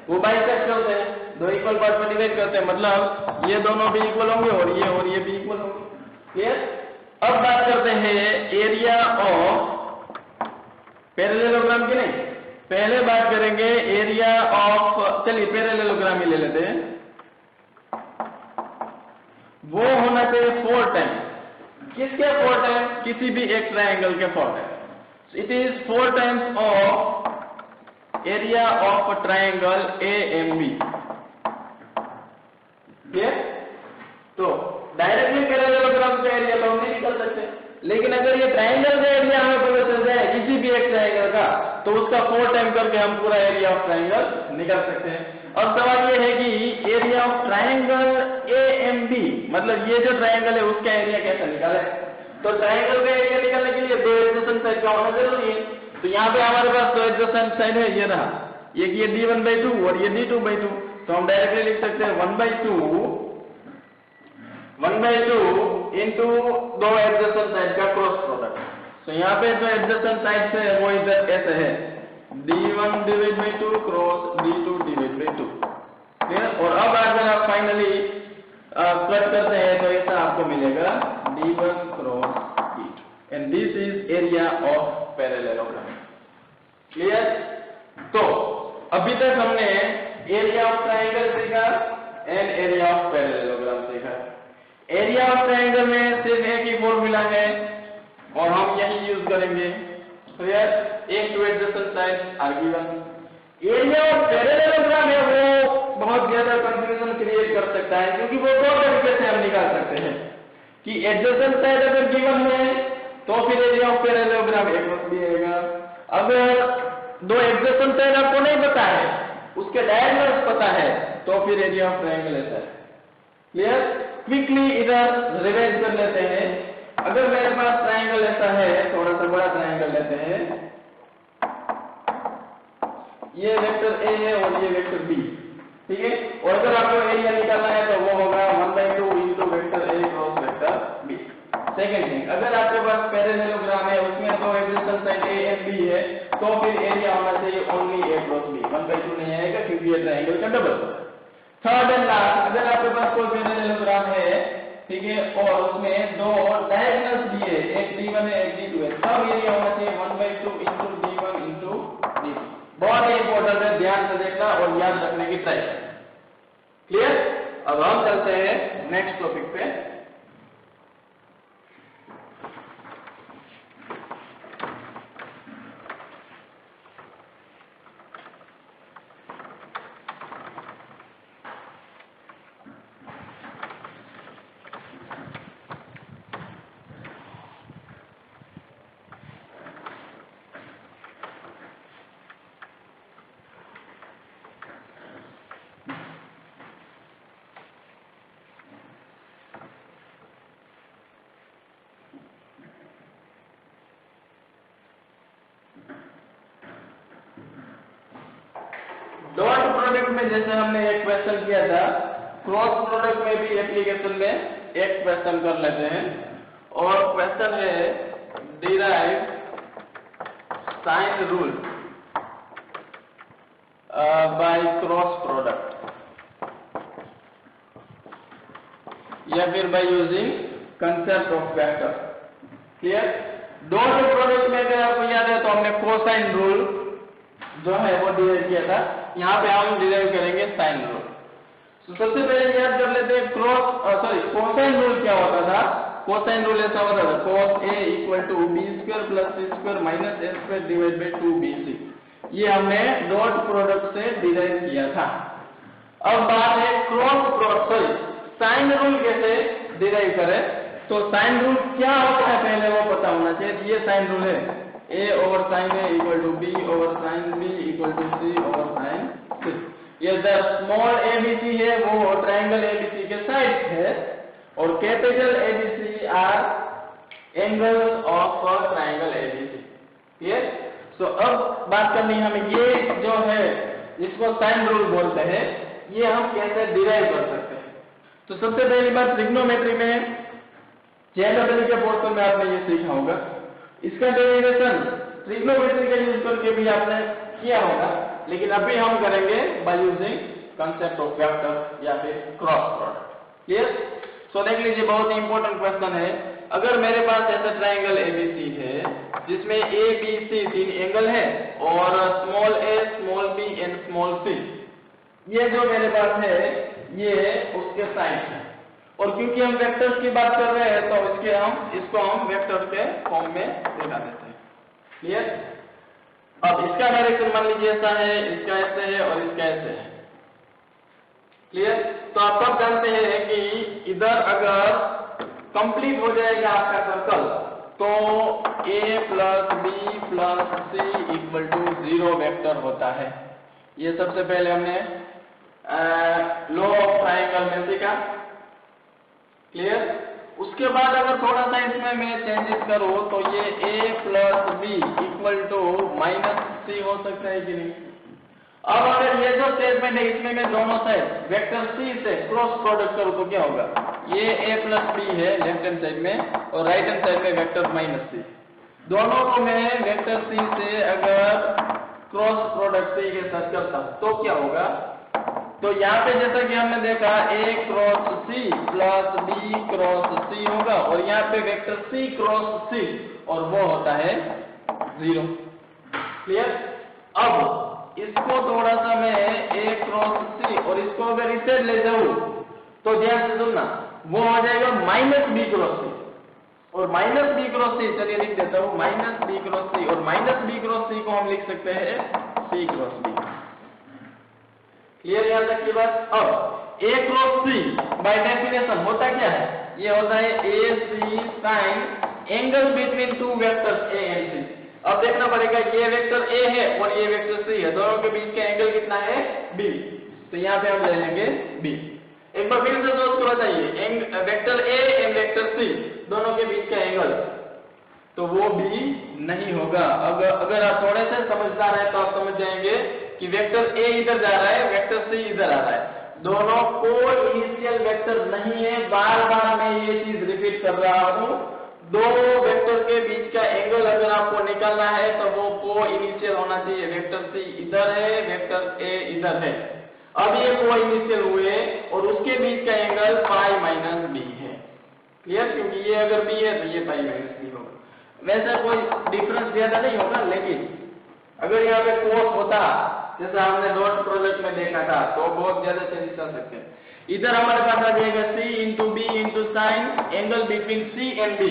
वो बाइसेक्टर्स है, दो इक्वल पार्ट में डिवाइड करते हैं, मतलब ये दोनों भी इक्वल होंगे और ये भी इक्वल होंगे। क्लियर? अब बात करते हैं एरिया ऑफ पैरेललोग्राम की, नहीं पहले बात करेंगे एरिया ऑफ, चलिए पैरेललोग्राम ही ले लेते हैं। वो होना चाहिए 4 टाइम्स। किसके 4 टाइम्स? किसी भी एक ट्रायंगल के 4 times. It is 4 times of area of triangle AMB। Clear? तो डायरेक्टली पैरेललोग्राम का एरिया तो हम नहीं निकाल सकते, लेकिन अगर ये ट्रायंगल का एरिया हमें पता चल जाए किसी भी एक ट्रायंगल का, तो उसका 4 टाइम करके हम पूरा एरिया ऑफ ट्रायंगल निकाल सकते हैं। और सवाल ये है कि एरिया ऑफ ट्रायंगल AMB, मतलब ये जो ट्रायंगल है उसका एरिया कैसे निकाले? तो ट्रायंगल का एरिया निकालने के लिए दो एडजेसेंट साइड का होना जरूरी है। तो यहाँ पे हमारे पास दो एडजेसेंट साइड है, ये रहा, एक ये D1/2 और ये D2/2। तो हम डायरेक्टली लिख सकते हैं 1/2 इंटू दो एडजेसेंट साइड का क्रॉस प्रोडक्ट। तो यहाँ पे जो एडजेसेंट साइड है वो इधर ऐसे है, D1/2 क्रॉस D2/2। और अब अगर आप फाइनली कट करते हैं तो ऐसा आपको मिलेगा D1 cross D2 and this is area of parallelogram. Clear? तो अभी तक हमने एरिया ऑफ ट्रायंगल सीखा एंड एरिया ऑफ पैरेललोग्राम सीखा। एरिया ऑफ ट्रायंगल में सिर्फ एक ही फॉर्मूला है और हम यही यूज करेंगे। क्लियर? एक two adjacent sides are given. Area of parallelogram है वो बहुत ज्यादा कंफ्यूजन क्रिएट कर सकता है, क्योंकि वो दो तरीके से हम निकाल सकते हैं कि एडजेसेंट साइड अगर गिवन है तो फिर एरिया ऑफ पैरेललोग्राम एक मत भी आएगा। अगर दो एडजेसेंट साइड आपको नहीं पता है, उसके डायगोनल्स पता है, तो फिर एरिया ऑफ ट्रायंगल ऐसा है। क्लियर? क्विकली इधर रिवाइज कर लेते हैं। अगर मेरे पास ट्रायंगल ऐसा है, थोड़ा सा बड़ा ट्रायंगल लेते हैं, ये वेक्टर A है और ये वेक्टर B, ठीक है? और अगर आपको एरिया निकालना है तो वो होगा 1/2 into vector A cross vector B। Second thing, अगर आपके पास पैरेललोग्राम है, उसमें दो adjacent side A and B है, तो फिर एरिया होना चाहिए ओनली A क्रॉस B, 1/2 नहीं आएगा क्योंकि ये ट्रायंगल का डबल। थर्ड एंड लास्ट, अगर आपके पास कोई पैरेललोग्राम है, ठीक है, और उसमें दो डायगोनल्स भी है, एक D1 है एक D2 है, तब एरिया होना चाहिए 1/2 इंटू D1 इंटू D2। बहुत ही इंपॉर्टेंट है, ध्यान से देखना और याद रखने की ट्राई करना। क्लियर? अब हम चलते हैं नेक्स्ट टॉपिक पे। डॉट प्रोडक्ट में जैसे हमने एक क्वेश्चन किया था, क्रॉस प्रोडक्ट में भी एप्लीकेशन में एक क्वेश्चन कर लेते हैं। और क्वेश्चन है derive sine rule by cross product या फिर by using concept of vector. Clear? Dot product में अगर आपको याद है तो हमने कोसाइन रूल जो है वो डिराइव किया था, यहाँ पे हम डिराइव करेंगे साइन रूल। तो सबसे पहले याद कर लेते हैं कोसाइन रूल क्या होता था। कोसाइन रूल ऐसा होता था, cos A equal to B² plus C² minus A² divide by 2BC। ये हमने डॉट प्रोडक्ट से डिराइव किया था। अब बात है साइन रूल कैसे डिराइव करें। तो साइन रूल क्या होता है पहले वो पता होना चाहिए। ये साइन रूल है, A over sine A equal to B over sine B equal to C over sine C। ये द स्मॉल ABC है वो ट्रायंगल ABC के साइड है और capital ABC are angles of triangle ABC। Clear? So अब बात करनी है हमें, ये जो है इसको साइन रूल बोलते हैं, ये हम कैसे डिराइव कर सकते हैं। तो सबसे पहली बात, ट्रिग्नोमेट्री में ज्योमेट्री के पोर्शन में आपने ये सीखा होगा। इसका डेरिवेशन ट्रिग्नोमेट्री का यूज करके भी आपने किया होगा, लेकिन अभी हम करेंगे bye using concept of vector या फिर क्रॉस प्रोडक्ट। क्लियर? सो देख लीजिए, बहुत ही इंपॉर्टेंट क्वेश्चन है। अगर मेरे पास ऐसा ट्राइंगल एबीसी है जिसमें ए बी सी 3 एंगल है और small a small b and small c, ये जो मेरे पास है ये उसके साइन है। और क्योंकि हम वेक्टर्स की बात कर रहे हैं तो इसको हम वेक्टर के फॉर्म में दिखा देते हैं। क्लियर? अब इसका डायरेक्शन मान लीजिए ऐसा है, इसका ऐसे है और इसका ऐसे है। क्लियर? तो आप सब जानते हैं कि इधर अगर कंप्लीट हो जाएगा आपका सर्कल तो a plus B plus C equal to 0 vector होता है। ये सबसे पहले हमने लॉ ऑफ ट्राइंगल में सीखा। क्लियर? उसके बाद अगर थोड़ा सा इसमें मैं चेंजेस करूं तो ये a plus b equal to minus c हो सकता है कि नहीं? अब अगर ये जो स्टेटमेंट है इसमें मैं दोनों साइड वेक्टर सी से क्रॉस प्रोडक्ट करूं तो क्या होगा? ये a प्लस बी है लेफ्ट हैंड साइड में और राइट हैंड साइड में वेक्टर माइनस सी। दोनों को मैं वेक्टर सी से अगर क्रॉस प्रोडक्ट सी के साथ करता तो क्या होगा? तो यहाँ पे जैसा कि हमने देखा a cross c plus b cross c होगा और यहाँ पे वेक्टर c क्रॉस c और वो होता है 0। क्लियर? अब इसको थोड़ा सा मैं a क्रॉस c और इसको अगर इस साइड ले जाऊं तो ध्यान से सुनना, वो हो जाएगा माइनस b क्रॉस c और माइनस b क्रॉस c। चलिए लिख देता हूं माइनस b क्रॉस c और माइनस b क्रॉस c को हम लिख सकते हैं c क्रॉस b। क्लियर यहां तक की बात? अब a cross c by definition होता क्या है? ये होता है a c sign angle between two vectors a and c। अब देखना पड़ेगा ये वेक्टर a है और ये वेक्टर c है, दोनों के बीच का एंगल कितना है? b। तो यहाँ पे हम ले लेंगे b। एक बार फिर से सोच कर बताइए, vector a and vector c दोनों के बीच का एंगल तो वो b नहीं होगा। अगर आप थोड़े से समझदार हैं तो आप समझ जाएंगे कि वेक्टर a इधर जा रहा है, वेक्टर c इधर आ रहा है, दोनों को इनिशियल वेक्टर नहीं है। बार बार मैं ये चीज रिपीट कर रहा हूं, दो वेक्टर के बीच का एंगल अगर आपको निकालना है तो वो को इनिशियल होना चाहिए। वेक्टर c इधर है, वेक्टर a इधर है। अब ये को इनिशियल हुए और उसके बीच का एंगल पाई माइनस b है। क्लियर? क्योंकि ये अगर b है तो ये पाई माइनस b होगा। वैसा कोई डिफरेंस ज्यादा नहीं होगा, लेकिन अगर यहाँ पे कोस होता जैसा हमने डॉट प्रोडक्ट में देखा था तो बहुत ज्यादा चेंजेस आ सकते हैं। इधर हमारे पास आ जाएगा c into B into sine angle between c and b।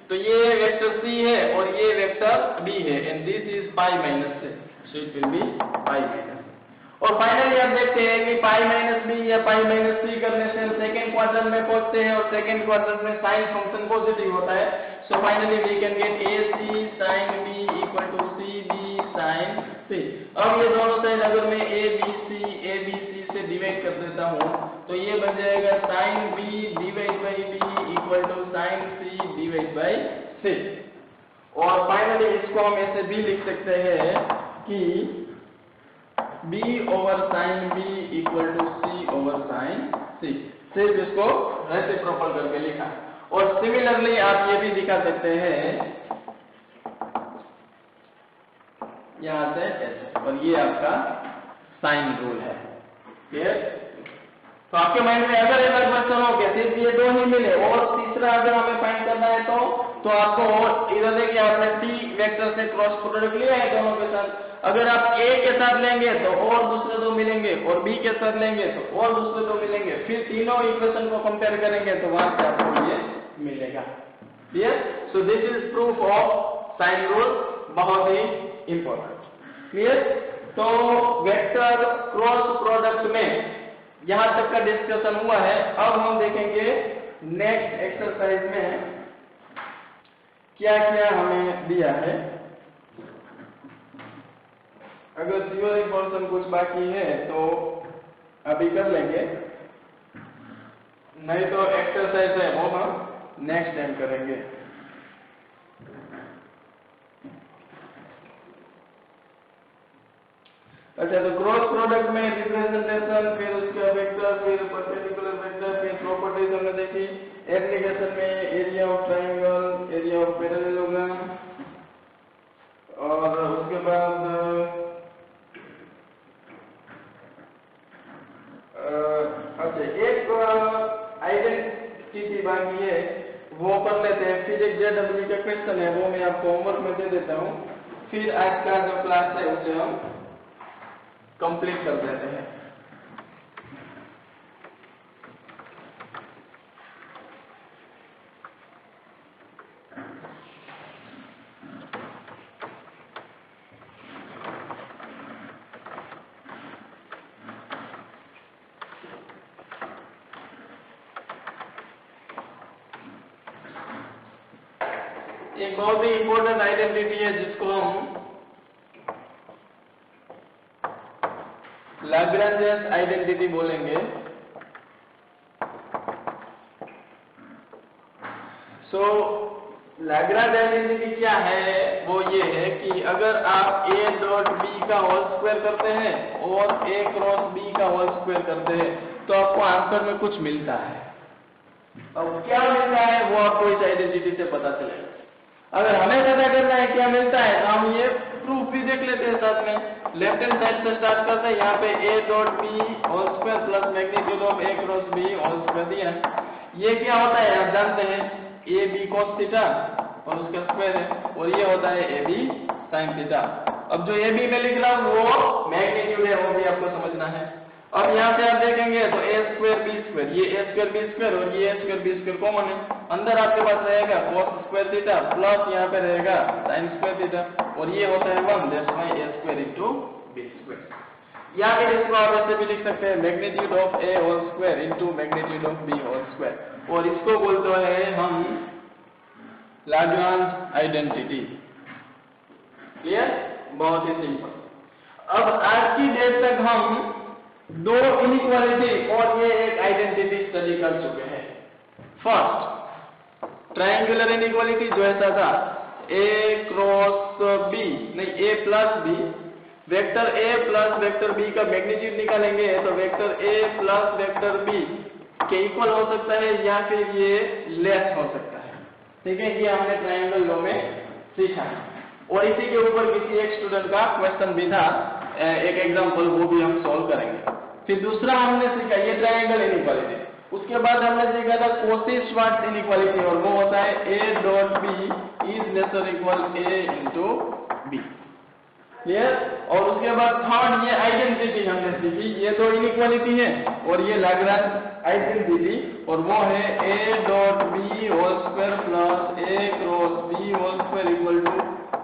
तो ये वेक्टर c है और ये वेक्टर b है and this is pi minus c, so it will be pi minus. और फाइनली आप देखते हैं कि पाई माइनस b या पाई माइनस c करने से हम सेकेंड क्वाड्रेंट में पहुंचते हैं और सेकेंड क्वाड्रेंट में साइन फंक्शन पॉजिटिव होता है। So finally we can get ac sin b equal to cb sin c। अब ये दोनों साइड अगर मैं abc से डिवाइड कर देता हूं तो ये बन जाएगा sin b divide by b equal to sin c divide by c। और फाइनली इसको हम ऐसे भी लिख सकते हैं कि b over sine b equal to c over sine c। सिर्फ इसको रेसिप्रोकल करके लिखा। और सिमिलरली आप ये भी दिखा सकते हैं यहां से ऐसे, और ये आपका साइन रूल है। क्लियर? तो आपके माइंड में अगर एक क्वेश्चन हो गया सिर्फ ये दो ही मिले और तीसरा अगर हमें फाइंड करना है तो आपको इधर देखिए आपने t वेक्टर से क्रॉस प्रोडक्ट लिया है दोनों के साथ। अगर आप a के साथ लेंगे तो और दूसरे दो मिलेंगे और b के साथ लेंगे तो और दूसरे दो मिलेंगे, फिर तीनों इक्वेशन को कंपेयर करेंगे तो वहां से आपको ये मिलेगा। Clear? So this is proof of sine rule, बहुत ही इंपॉर्टेंट। क्लियर? तो वेक्टर क्रॉस प्रोडक्ट में यहां तक का डिस्कशन हुआ है। अब हम देखेंगे नेक्स्ट एक्सरसाइज में क्या क्या हमें दिया है। अगर थ्योरी पोर्शन कुछ बाकी है तो अभी कर लेंगे, नहीं तो एक्सरसाइज है वो हम नेक्स्ट टाइम करेंगे। अच्छा, तो क्रॉस प्रोडक्ट में रिप्रेजेंटेशन, फिर उसका वेक्टर, फिर परपेंडिकुलर वेक्टर, फिर प्रॉपर्टीज हमने देखी। एप्लीकेशन में area of triangle, area of parallelogram, और उसके बाद से एक आइडेंटिटी बाकी है, वो कर लेते हैं। फिर एक जेडब्ल्यू का क्वेश्चन है, वो मैं आपको होमवर्क में दे देता हूँ। फिर आज का जो क्लास है उसे हम कंप्लीट कर देते हैं। एक बहुत ही इंपॉर्टेंट आइडेंटिटी है जिसको हम लैग्रेंज आइडेंटिटी बोलेंगे। लैग्रेंज आइडेंटिटी क्या है? वो ये है कि अगर आप a डॉट b का होल स्क्वायर करते हैं और a क्रॉस b का होल स्क्वायर करते हैं तो आपको आंसर में कुछ मिलता है। अब क्या मिलता है वो आपको इस आइडेंटिटी से पता चलेगा। अगर हमें पता करना है क्या मिलता है तो हम ये प्रूफ भी देख लेते हैं साथ में। लेफ्ट हैंड साइड से स्टार्ट करते हैं। यहाँ पे a dot b whole square plus magnitude of a cross b whole square दिया। ये क्या होता है आप जानते हैं, a b cos थीटा और उसका स्क्वायर है, और ये होता है a b sin थीटा। अब जो a b में लिख रहा हूँ वो मैग्नीट्यूड है, वो भी आपको समझना है। अब यहाँ से आप देखेंगे तो a स्क्वायर b स्क्वायर, ये a स्क्वायर b स्क्वायर और ये a square b square common है। अंदर आपके पास रहेगा cos स्क्वायर थीटा प्लस यहाँ पे रहेगा sin स्क्वायर थीटा, और ये होता है 1, that's why a square into b square. या फिर इसको आप ऐसे भी लिख सकते हैं magnitude of a whole square into magnitude of b whole square, और इसको बोलते हैं हम लैग्रेंज आइडेंटिटी। क्लियर? बहुत ही सिंपल। अब आज की डेट तक हम दो इनइक्वालिटी और ये एक आइडेंटिटी स्टडी कर चुके हैं। फर्स्ट ट्रायंगुलर इनइक्वालिटी जो ऐसा था a क्रॉस b, नहीं a plus b, vector a plus vector b का मैग्नीट्यूड निकालेंगे तो vector a plus vector b के इक्वल हो सकता है या फिर ये लेस हो सकता है। ठीक है, ये हमने ट्रायंगल लॉ में सीखा है, और इसी के ऊपर किसी एक स्टूडेंट का क्वेश्चन भी था, एक एग्जांपल, वो भी हम सॉल्व करेंगे। फिर दूसरा हमने सीखा ये ट्रायंगल इनइक्वालिटी। उसके बाद हमने सीखा था कॉची-श्वार्ट्ज इनइक्वालिटी, और वो होता है a dot b is lesser equal a into b। Clear? और उसके बाद थर्ड ये आइडेंटिटी हमने सीखी। ये दो इनइक्वालिटी है और ये लैग्रेंज आइडेंटिटी, और वो है a dot b whole square plus a cross b whole square equal to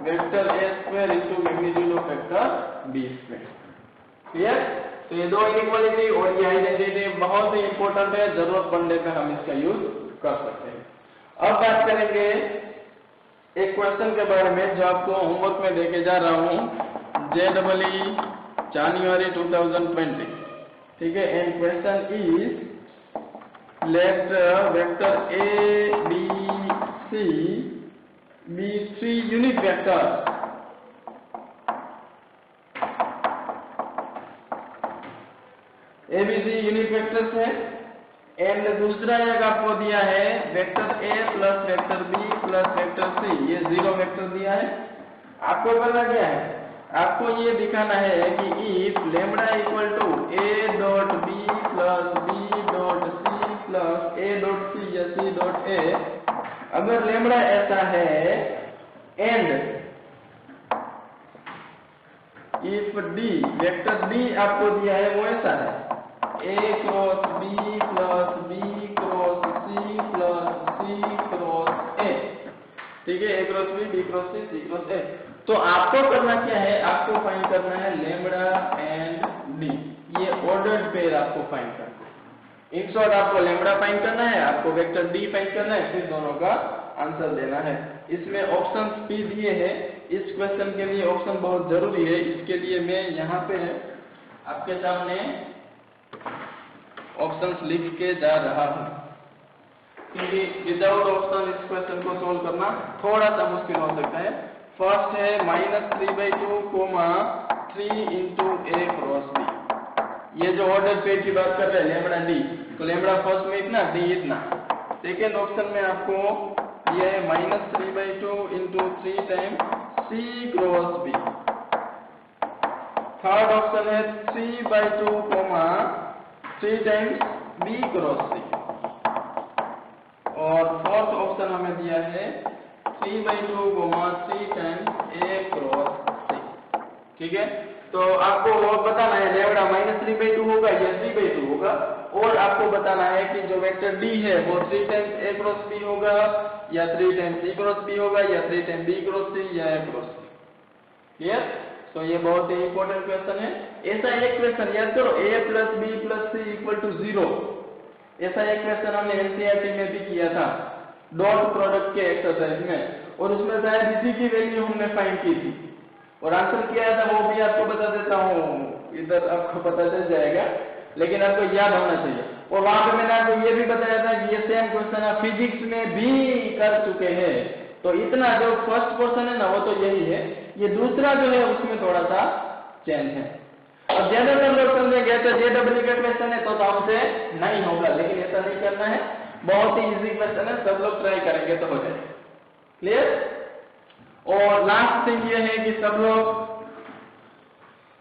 vector a square into magnitude of vector b square. Clear? तो ये दो इनइक्वालिटी और ये आइडेंटिटी बहुत ही इंपॉर्टेंट है, जरूरत पड़ने पे हम इसका यूज कर सकते हैं। अब बात करेंगे एक क्वेश्चन के बारे में जो आपको होमवर्क में देके जा रहा हूँ, JEE January 2020। ठीक है, and question is let vector a b c be 3 unit vectors ABC unit vectors है, एंड दूसरा एक आपको दिया है vector A plus vector B plus vector C, ये 0 वेक्टर दिया है। आपको करना क्या है, आपको ये दिखाना है कि if lambda equal to A dot B plus B dot C plus A dot C या C डॉट A, अगर लैम्बडा ऐसा है and if D vector D आपको दिया है वो ऐसा है a cross b plus b cross c plus c cross a। ठीक है, a cross b cross c cross a। तो आपको करना क्या है, आपको फाइंड करना है लैम्बडा एंड d, ये ऑर्डर्ड पेयर आपको फाइंड करना है। इन शॉर्ट आपको लैम्बडा फाइंड करना है, आपको वेक्टर d फाइंड करना है, फिर दोनों का आंसर देना है। इसमें ऑप्शंस भी दिए हैं, इस क्वेश्चन के लिए ऑप्शन बहुत जरूरी है, इसके लिए मैं यहाँ पे आपके सामने ऑप्शंस लिख के जा रहा हूं, क्योंकि विदाउट ऑप्शन इस क्वेश्चन को सोल्व करना थोड़ा सा मुश्किल हो सकता है। फर्स्ट है -3/2 3 इंटू a क्रॉस b। ये जो ऑर्डर पेयर की बात कर रहे हैं लैम्बडा d, तो लैम्बडा फर्स्ट में इतना, d इतना। सेकेंड ऑप्शन में आपको ये है -3/2 into 3 time c cross b। Third option है 3/2 3 टाइम्स B क्रॉस C, और फोर्थ ऑप्शन हमें दिया है 3/2 3 टाइम्स A क्रॉस C। ठीक है, तो आपको बताना है लेमड़ा -3/2 होगा या 3/2 होगा, और आपको बताना है कि जो वेक्टर D है वो 3 टाइम्स A क्रॉस B होगा या 3 टाइम्स C क्रॉस B होगा या 3 टाइम्स B क्रॉस C या A क्रॉस C। क्लियर? तो ये बहुत ही इंपॉर्टेंट क्वेश्चन है। ऐसा एक क्वेश्चन याद करो, A + B + C = 0, ऐसा एक क्वेश्चन हमने एनसीईआरटी में भी किया था डॉट प्रोडक्ट के एक्सरसाइज में, और उसमें शायद इसी की वैल्यू हमने फाइंड की थी और आंसर किया था, वो भी आपको बता देता हूँ, इधर आपको पता चल जाएगा, लेकिन आपको याद होना चाहिए। और वहां पे मैंने आपको ये भी बताया था कि ये सेम क्वेश्चन आप फिजिक्स में भी कर चुके हैं। तो इतना जो फर्स्ट पोर्शन है ना वो तो यही है, ये दूसरा जो है उसमें थोड़ा सा चेंज है। अब ज्यादातर लोग समझेंगे तो ये डुप्लीकेट क्वेश्चन है तो हमसे नहीं होगा, लेकिन ऐसा नहीं करना है, बहुत ही इजी क्वेश्चन है, सब लोग ट्राई करेंगे तो हो जाएगा। क्लियर? और लास्ट थिंग ये है कि सब लोग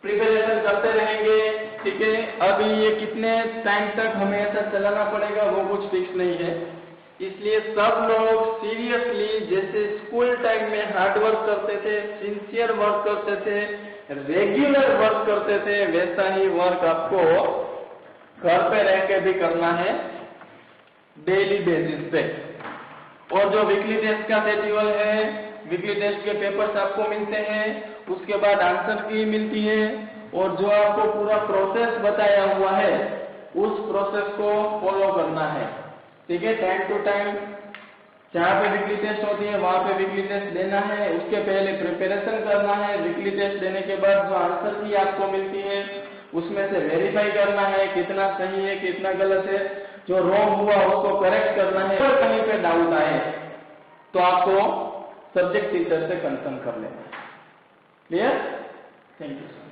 प्रिपरेशन करते रहेंगे। ठीक है, अभी ये कितने टाइम तक हमें ऐसा चलाना पड़ेगा वो कुछ फिक्स नहीं है, इसलिए सब लोग सीरियसली जैसे स्कूल टाइम में हार्ड वर्क करते थे, सिंसियर वर्क करते थे, रेगुलर वर्क करते थे, वैसा ही वर्क आपको घर पे रह के भी करना है डेली बेसिस पे। और जो वीकली टेस्ट का शेड्यूल है, वीकली टेस्ट के पेपर्स आपको मिलते हैं, उसके बाद आंसर की मिलती है, और जो आपको पूरा प्रोसेस बताया हुआ है उस प्रोसेस को फॉलो करना है। ठीक है, टाइम टू टाइम जहाँ पे वीकली टेस्ट होती है वहां पे वीकली टेस्ट देना है, उसके पहले प्रिपरेशन करना है, वीकली टेस्ट देने के बाद जो आंसर की आपको मिलती है उसमें से वेरीफाई करना है कितना सही है कितना गलत है, जो रॉन्ग हुआ उसको करेक्ट करना है, और कहीं पे डाउट आए तो आपको सब्जेक्ट टीचर से कंसर्न कर लेना है। क्लियर? Thank you.